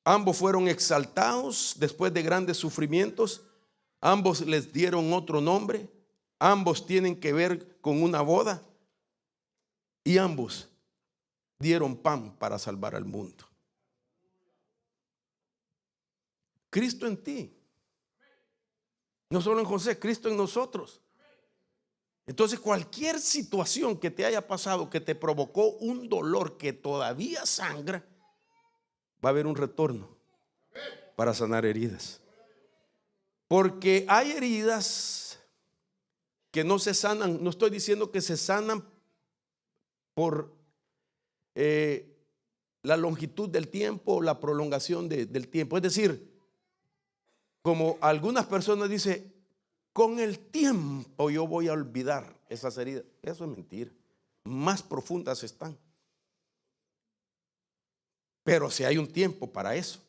Ambos fueron exaltados después de grandes sufrimientos. Ambos les dieron otro nombre. Ambos tienen que ver con una boda. Y ambos dieron pan para salvar al mundo. Cristo en ti. No solo en José, Cristo en nosotros. Entonces, cualquier situación que te haya pasado, que te provocó un dolor que todavía sangra, va a haber un retorno para sanar heridas. Porque hay heridas que no se sanan. No estoy diciendo que se sanan por la longitud del tiempo o la prolongación del tiempo. Es decir, como algunas personas dicen, con el tiempo yo voy a olvidar esas heridas. Eso es mentira. Más profundas están. Pero si hay un tiempo para eso,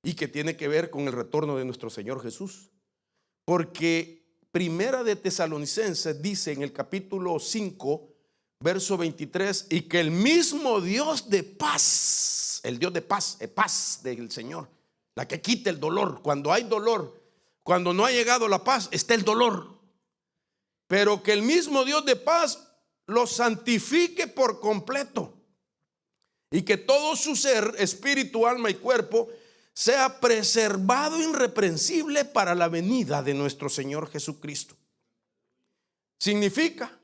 y que tiene que ver con el retorno de nuestro Señor Jesús. Porque Primera de Tesalonicenses dice en el capítulo 5, verso 23, y que el mismo Dios de paz, el Dios de paz del Señor, la que quita el dolor. Cuando hay dolor, cuando no ha llegado la paz, está el dolor. Pero que el mismo Dios de paz lo santifique por completo, y que todo su ser, espíritu, alma y cuerpo, sea preservado irreprensible para la venida de nuestro Señor Jesucristo. Significa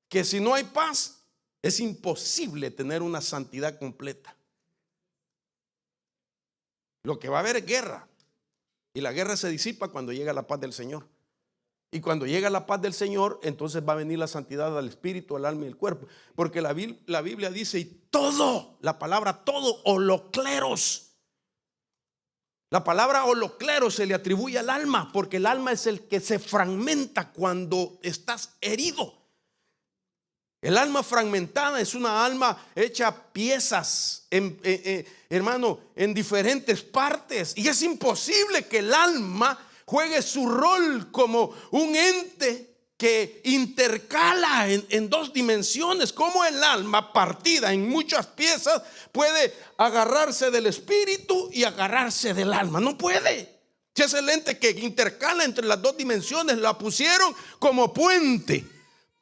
que si no hay paz, es imposible tener una santidad completa. Lo que va a haber es guerra, y la guerra se disipa cuando llega la paz del Señor. Y cuando llega la paz del Señor, entonces va a venir la santidad al espíritu, al alma y al cuerpo. Porque la Biblia dice, y todo, la palabra todo, holocleros. La palabra holocleros se le atribuye al alma, porque el alma es el que se fragmenta cuando estás herido. El alma fragmentada es una alma hecha piezas, hermano, en diferentes partes. Y es imposible que el alma juegue su rol como un ente que intercala en dos dimensiones. Como el alma partida en muchas piezas puede agarrarse del espíritu y agarrarse del alma. No puede. Si es el ente que intercala entre las dos dimensiones, la pusieron como puente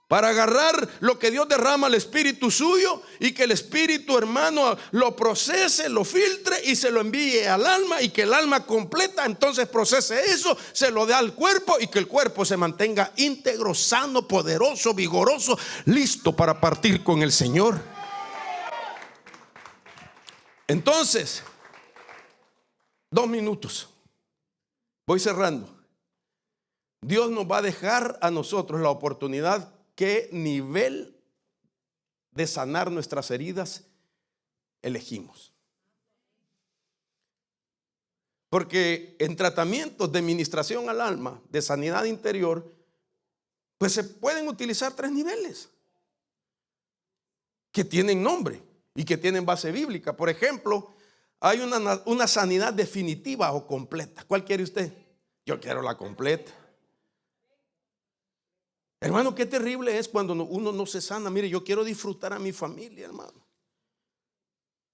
para agarrar lo que Dios derrama al espíritu suyo, y que el espíritu, hermano, lo procese, lo filtre y se lo envíe al alma, y que el alma completa entonces procese eso, se lo dé al cuerpo, y que el cuerpo se mantenga íntegro, sano, poderoso, vigoroso, listo para partir con el Señor. Entonces, 2 minutos, voy cerrando. Dios nos va a dejar a nosotros la oportunidad. ¿Qué nivel de sanar nuestras heridas elegimos? Porque en tratamientos de ministración al alma, de sanidad interior, pues se pueden utilizar 3 niveles que tienen nombre y que tienen base bíblica. Por ejemplo, hay una sanidad definitiva o completa. ¿Cuál quiere usted? Yo quiero la completa. Hermano, qué terrible es cuando uno no se sana. Mire, yo quiero disfrutar a mi familia, hermano.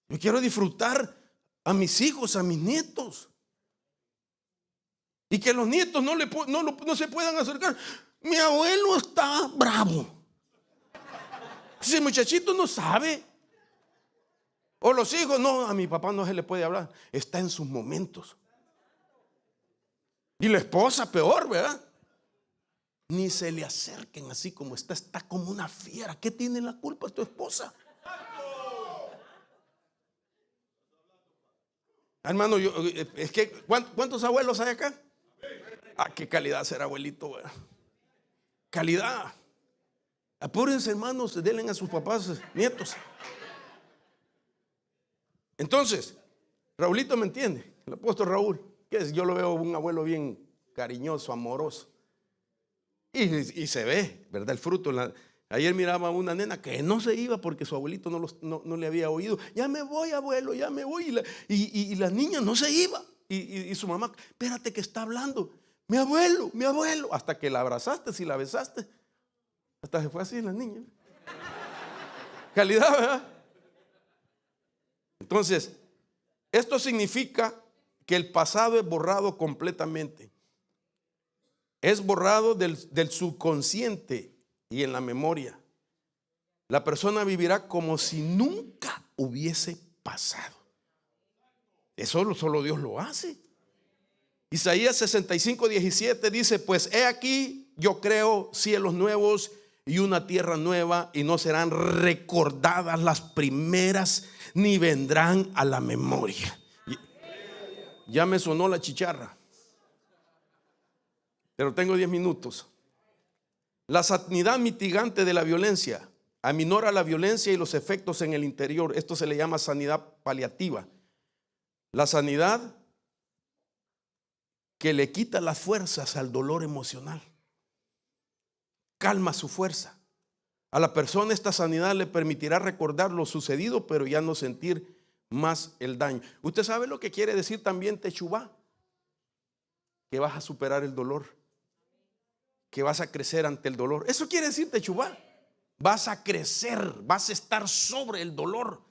Yo quiero disfrutar a mis hijos, a mis nietos. Y que los nietos no se puedan acercar. Mi abuelo está bravo. Ese muchachito no sabe. O los hijos, no, a mi papá no se le puede hablar. Está en sus momentos. Y la esposa peor, ¿verdad? Ni se le acerquen así como está como una fiera. ¿Qué tiene la culpa tu esposa? Hermano, es que ¿cuántos abuelos hay acá? Ah, qué calidad ser abuelito, ¿verdad? Calidad. Apúrense, hermanos, denle a sus papás nietos. Entonces, Raulito me entiende, el apóstol Raúl, que es, yo lo veo un abuelo bien cariñoso, amoroso. Y se ve, ¿verdad? El fruto. Ayer miraba a una nena que no se iba porque su abuelito no le había oído. Ya me voy, abuelo, ya me voy. Y la niña no se iba. Y su mamá, espérate que está hablando. Mi abuelo, mi abuelo. Hasta que la abrazaste, si la besaste. Hasta se fue así la niña. Calidad, ¿verdad? Entonces, esto significa que el pasado es borrado completamente. Es borrado del subconsciente y en la memoria. La persona vivirá como si nunca hubiese pasado. Eso solo Dios lo hace. Isaías 65:17 dice: pues he aquí, yo creo cielos nuevos y una tierra nueva, y no serán recordadas las primeras, ni vendrán a la memoria. Ya me sonó la chicharra, pero tengo 10 minutos. La sanidad mitigante de la violencia aminora la violencia y los efectos en el interior. Esto se le llama sanidad paliativa. La sanidad que le quita las fuerzas al dolor emocional, calma su fuerza. A la persona esta sanidad le permitirá recordar lo sucedido, pero ya no sentir más el daño. ¿Usted sabe lo que quiere decir también techubá? Que vas a superar el dolor, que vas a crecer ante el dolor. Eso quiere decir techubá. Vas a crecer, vas a estar sobre el dolor.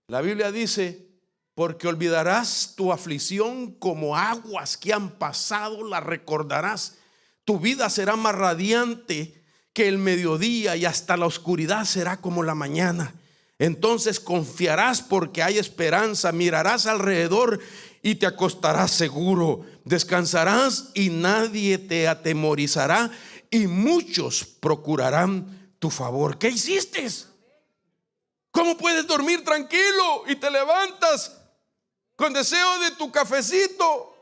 La Biblia dice: porque olvidarás tu aflicción como aguas que han pasado, la recordarás. Tu vida será más radiante que el mediodía, y hasta la oscuridad será como la mañana. Entonces confiarás porque hay esperanza, mirarás alrededor y te acostarás seguro. Descansarás y nadie te atemorizará, y muchos procurarán tu favor. ¿Qué hiciste? ¿Cómo puedes dormir tranquilo y te levantas con deseo de tu cafecito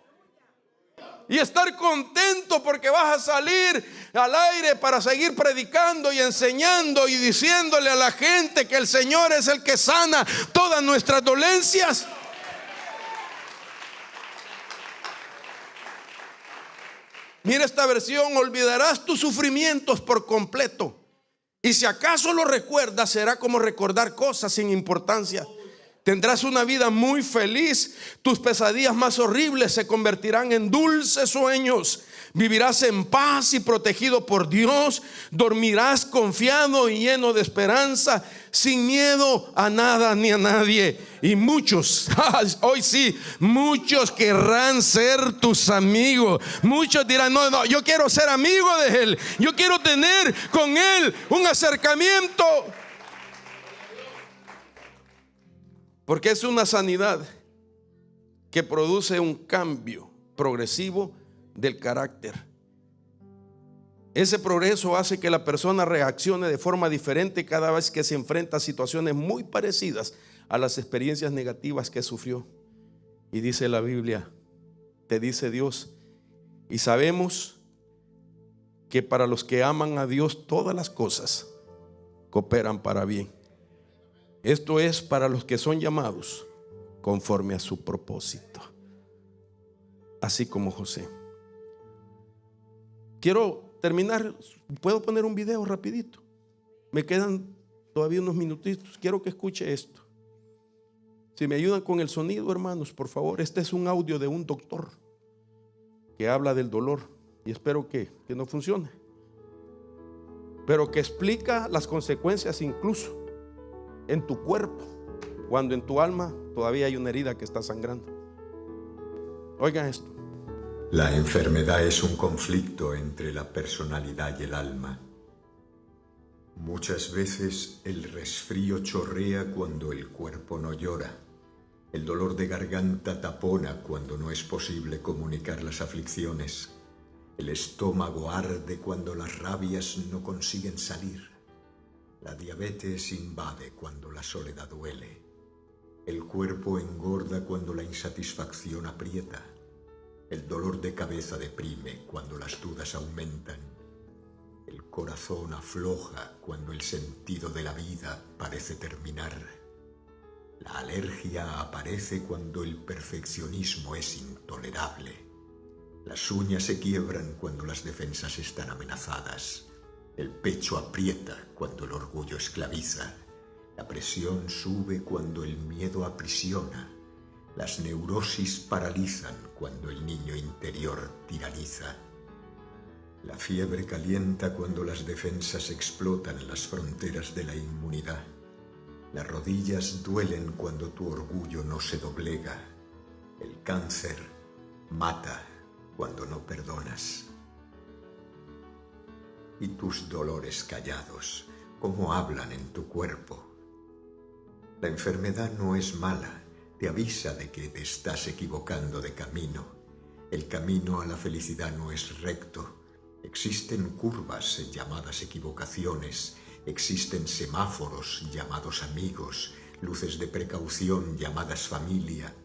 y estar contento porque vas a salir al aire para seguir predicando y enseñando y diciéndole a la gente que el Señor es el que sana todas nuestras dolencias? Mira esta versión: olvidarás tus sufrimientos por completo, y si acaso lo recuerdas, será como recordar cosas sin importancia. Tendrás una vida muy feliz. Tus pesadillas más horribles se convertirán en dulces sueños. Vivirás en paz y protegido por Dios. Dormirás confiado y lleno de esperanza, sin miedo a nada ni a nadie. Y muchos, hoy sí, muchos querrán ser tus amigos. Muchos dirán: no, yo quiero ser amigo de Él. Yo quiero tener con Él un acercamiento. Porque es una sanidad que produce un cambio progresivo del carácter. Ese progreso hace que la persona reaccione de forma diferente cada vez que se enfrenta a situaciones muy parecidas a las experiencias negativas que sufrió. Y dice la Biblia, te dice Dios: y sabemos que para los que aman a Dios todas las cosas cooperan para bien. Esto es para los que son llamados conforme a su propósito. Así como José. Quiero terminar. ¿Puedo poner un video rapidito? Me quedan todavía unos minutitos. Quiero que escuche esto. Si me ayudan con el sonido, hermanos, por favor. Este es un audio de un doctor que habla del dolor, y espero que no funcione, pero que explica las consecuencias incluso en tu cuerpo, cuando en tu alma todavía hay una herida que está sangrando. Oigan esto. La enfermedad es un conflicto entre la personalidad y el alma. Muchas veces el resfrío chorrea cuando el cuerpo no llora. El dolor de garganta tapona cuando no es posible comunicar las aflicciones. El estómago arde cuando las rabias no consiguen salir. La diabetes invade cuando la soledad duele. El cuerpo engorda cuando la insatisfacción aprieta. El dolor de cabeza deprime cuando las dudas aumentan. El corazón afloja cuando el sentido de la vida parece terminar. La alergia aparece cuando el perfeccionismo es intolerable. Las uñas se quiebran cuando las defensas están amenazadas. El pecho aprieta cuando el orgullo esclaviza. La presión sube cuando el miedo aprisiona. Las neurosis paralizan cuando el niño interior tiraniza. La fiebre calienta cuando las defensas explotan en las fronteras de la inmunidad. Las rodillas duelen cuando tu orgullo no se doblega. El cáncer mata cuando no perdonas. Y tus dolores callados, ¿cómo hablan en tu cuerpo? La enfermedad no es mala, te avisa de que te estás equivocando de camino. El camino a la felicidad no es recto. Existen curvas llamadas equivocaciones, existen semáforos llamados amigos, luces de precaución llamadas familia,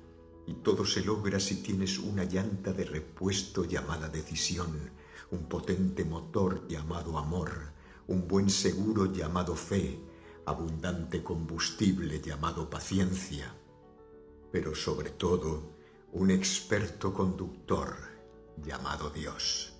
y todo se logra si tienes una llanta de repuesto llamada decisión, un potente motor llamado amor, un buen seguro llamado fe, abundante combustible llamado paciencia, pero sobre todo un experto conductor llamado Dios.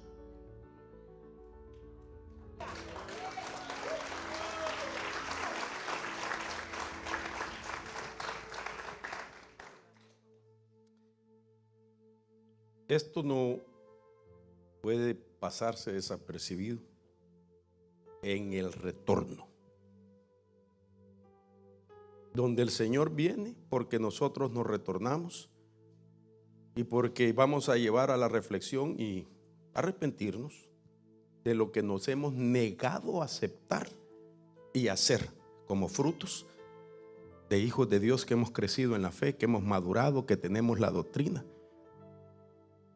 Esto no puede pasarse desapercibido en el retorno, donde el Señor viene porque nosotros nos retornamos y porque vamos a llevar a la reflexión y arrepentirnos de lo que nos hemos negado a aceptar y hacer como frutos de hijos de Dios que hemos crecido en la fe, que hemos madurado, que tenemos la doctrina.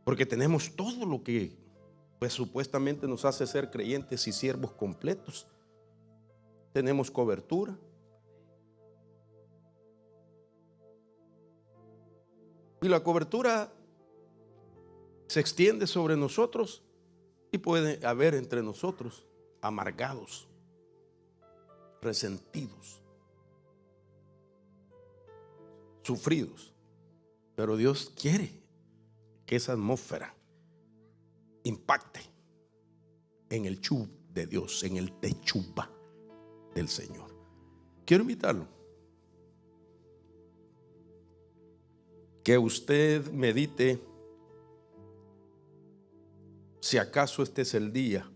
Porque tenemos todo lo que pues supuestamente nos hace ser creyentes y siervos completos. Tenemos cobertura. Y la cobertura se extiende sobre nosotros y puede haber entre nosotros amargados, resentidos, sufridos. Pero Dios quiere que esa atmósfera impacte en el chub de Dios, en el techuba del Señor. Quiero invitarlo que usted medite si acaso este es el día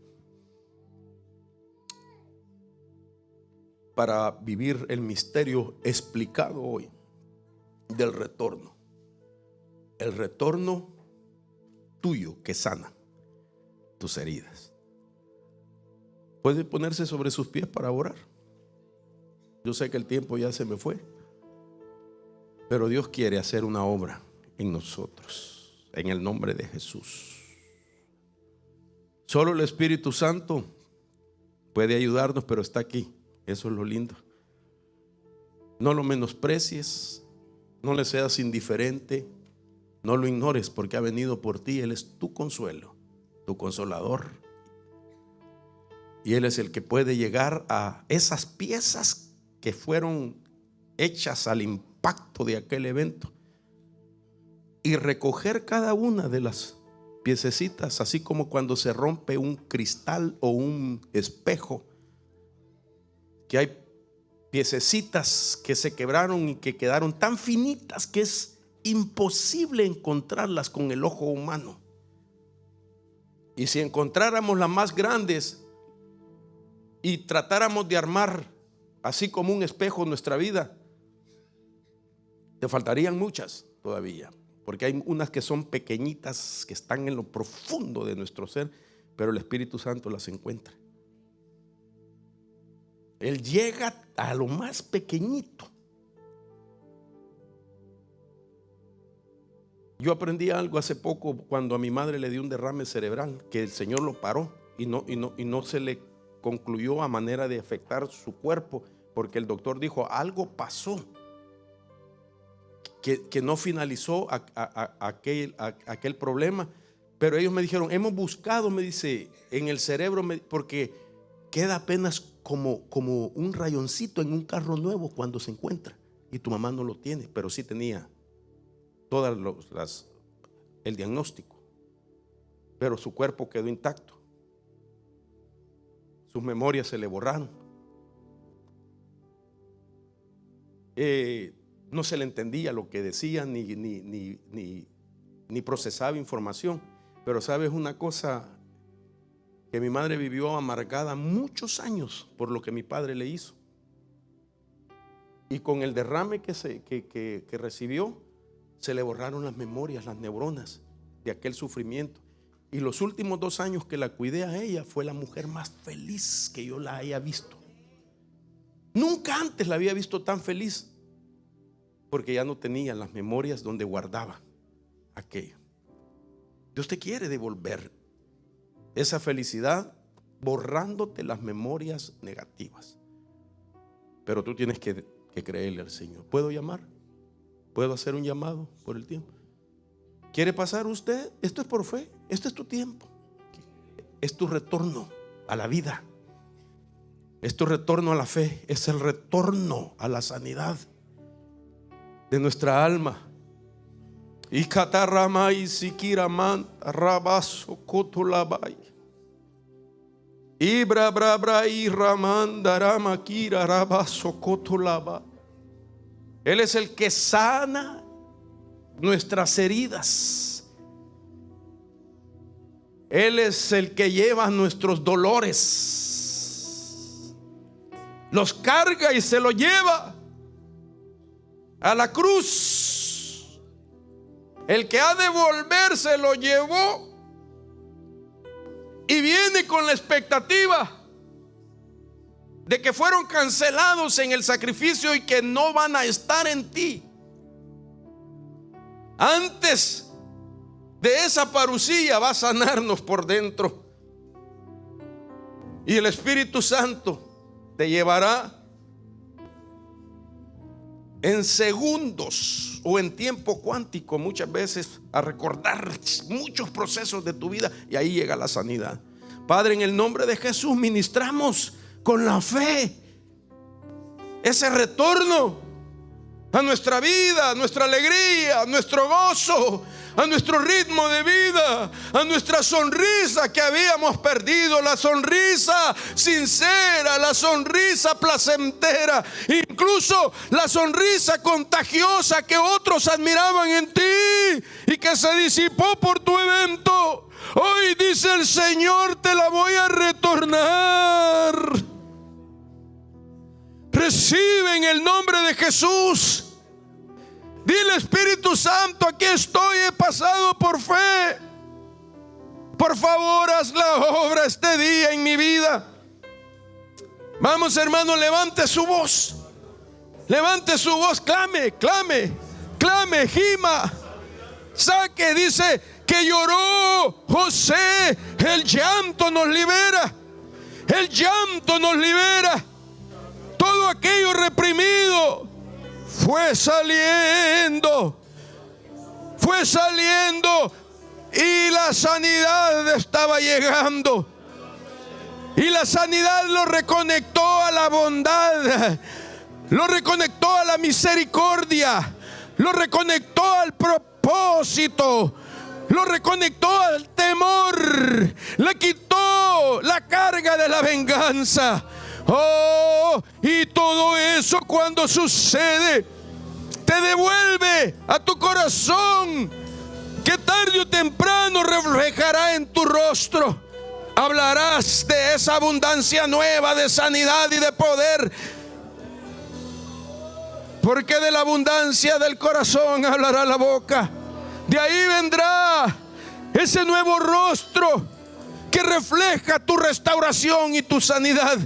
para vivir el misterio explicado hoy del retorno. El retorno tuyo que sana tus heridas. Puede ponerse sobre sus pies para orar. Yo sé que el tiempo ya se me fue, pero Dios quiere hacer una obra en nosotros, en el nombre de Jesús. Solo el Espíritu Santo puede ayudarnos, pero está aquí. Eso es lo lindo. No lo menosprecies, no le seas indiferente. No lo ignores porque ha venido por ti. Él es tu consuelo, tu consolador. Y Él es el que puede llegar a esas piezas que fueron hechas al impacto de aquel evento y recoger cada una de las piececitas, así como cuando se rompe un cristal o un espejo, que hay piececitas que se quebraron y que quedaron tan finitas que es imposible encontrarlas con el ojo humano. Y si encontráramos las más grandes y tratáramos de armar así como un espejo nuestra vida, te faltarían muchas todavía, porque hay unas que son pequeñitas, que están en lo profundo de nuestro ser, pero el Espíritu Santo las encuentra. Él llega a lo más pequeñito. Yo aprendí algo hace poco cuando a mi madre le dio un derrame cerebral, que el Señor lo paró y no se le concluyó a manera de afectar su cuerpo, porque el doctor dijo algo pasó que no finalizó aquel problema. Pero ellos me dijeron, hemos buscado, me dice, en el cerebro, porque queda apenas como un rayoncito en un carro nuevo cuando se encuentra, y tu mamá no lo tiene, pero sí tenía todas el diagnóstico. pero su cuerpo quedó intacto. Sus memorias se le borraron. No se le entendía lo que decía ni procesaba información. Pero sabes una cosa, que mi madre vivió amargada muchos años por lo que mi padre le hizo. Y con el derrame que recibió, se le borraron las memorias, las neuronas de aquel sufrimiento. Y los últimos 2 años que la cuidé a ella, fue la mujer más feliz que yo la haya visto. Nunca antes la había visto tan feliz, porque ya no tenía las memorias donde guardaba aquello. Dios te quiere devolver esa felicidad borrándote las memorias negativas. Pero tú tienes que creerle al Señor. ¿Puedo llamar? ¿Puedo hacer un llamado por el tiempo? ¿Quiere pasar usted? Esto es por fe. Esto es tu tiempo. Es tu retorno a la vida. Es tu retorno a la fe. Es el retorno a la sanidad de nuestra alma. Y catarramay sikiraman rabaso kotulabai. Ibra brabra y ramandarama kira rabaso kotulaba. Él es el que sana nuestras heridas. Él es el que lleva nuestros dolores, los carga y se los lleva a la cruz. El que ha de volver se lo llevó y viene con la expectativa de que fueron cancelados en el sacrificio y que no van a estar en ti. Antes de esa parucía va a sanarnos por dentro. Y el Espíritu Santo te llevará en segundos o en tiempo cuántico muchas veces a recordar muchos procesos de tu vida, y ahí llega la sanidad. Padre, en el nombre de Jesús ministramos con la fe ese retorno a nuestra vida, a nuestra alegría, a nuestro gozo, a nuestro ritmo de vida, a nuestra sonrisa que habíamos perdido, la sonrisa sincera, la sonrisa placentera, incluso la sonrisa contagiosa que otros admiraban en ti y que se disipó por tu evento. Hoy dice el Señor, te la voy a retornar. Recibe en el nombre de Jesús. Dile, Espíritu Santo, aquí estoy, he pasado por fe. Por favor, haz la obra este día en mi vida. Vamos, hermano, levante su voz. Levante su voz, clame, clame, clame, gima. Saque, dice que lloró José. El llanto nos libera. El llanto nos libera. Todo aquello reprimido fue saliendo y la sanidad estaba llegando. Y la sanidad lo reconectó a la bondad, lo reconectó a la misericordia, lo reconectó al propósito, lo reconectó al temor, le quitó la carga de la venganza. Oh, y todo eso cuando sucede te devuelve a tu corazón, que tarde o temprano reflejará en tu rostro. Hablarás de esa abundancia nueva de sanidad y de poder, porque de la abundancia del corazón hablará la boca. De ahí vendrá ese nuevo rostro que refleja tu restauración y tu sanidad.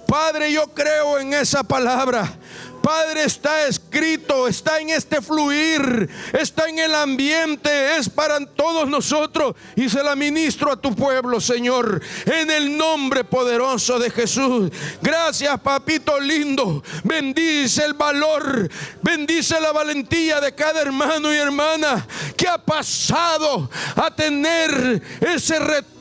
Padre, yo creo en esa palabra. Padre, está escrito, está en este fluir, está en el ambiente, es para todos nosotros, y se la ministro a tu pueblo, Señor, en el nombre poderoso de Jesús. Gracias, papito lindo. Bendice el valor, bendice la valentía de cada hermano y hermana que ha pasado a tener ese retorno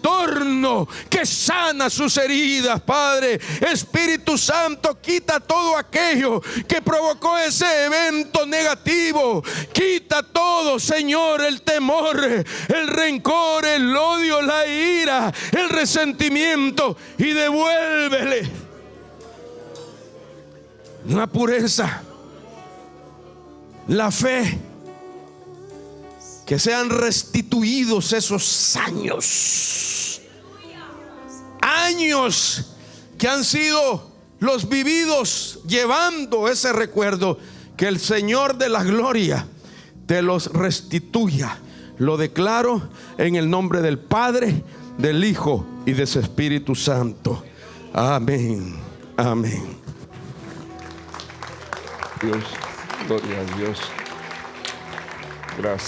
que sana sus heridas, Padre. Espíritu Santo, quita todo aquello que provocó ese evento negativo. Quita todo, Señor, el temor, el rencor, el odio, la ira, el resentimiento, y devuélvele la pureza, la fe. Que sean restituidos esos años que han sido los vividos llevando ese recuerdo. Que el Señor de la gloria te los restituya. Lo declaro en el nombre del Padre, del Hijo y de su Espíritu Santo. Amén. Amén. Dios, gloria a Dios. Gracias.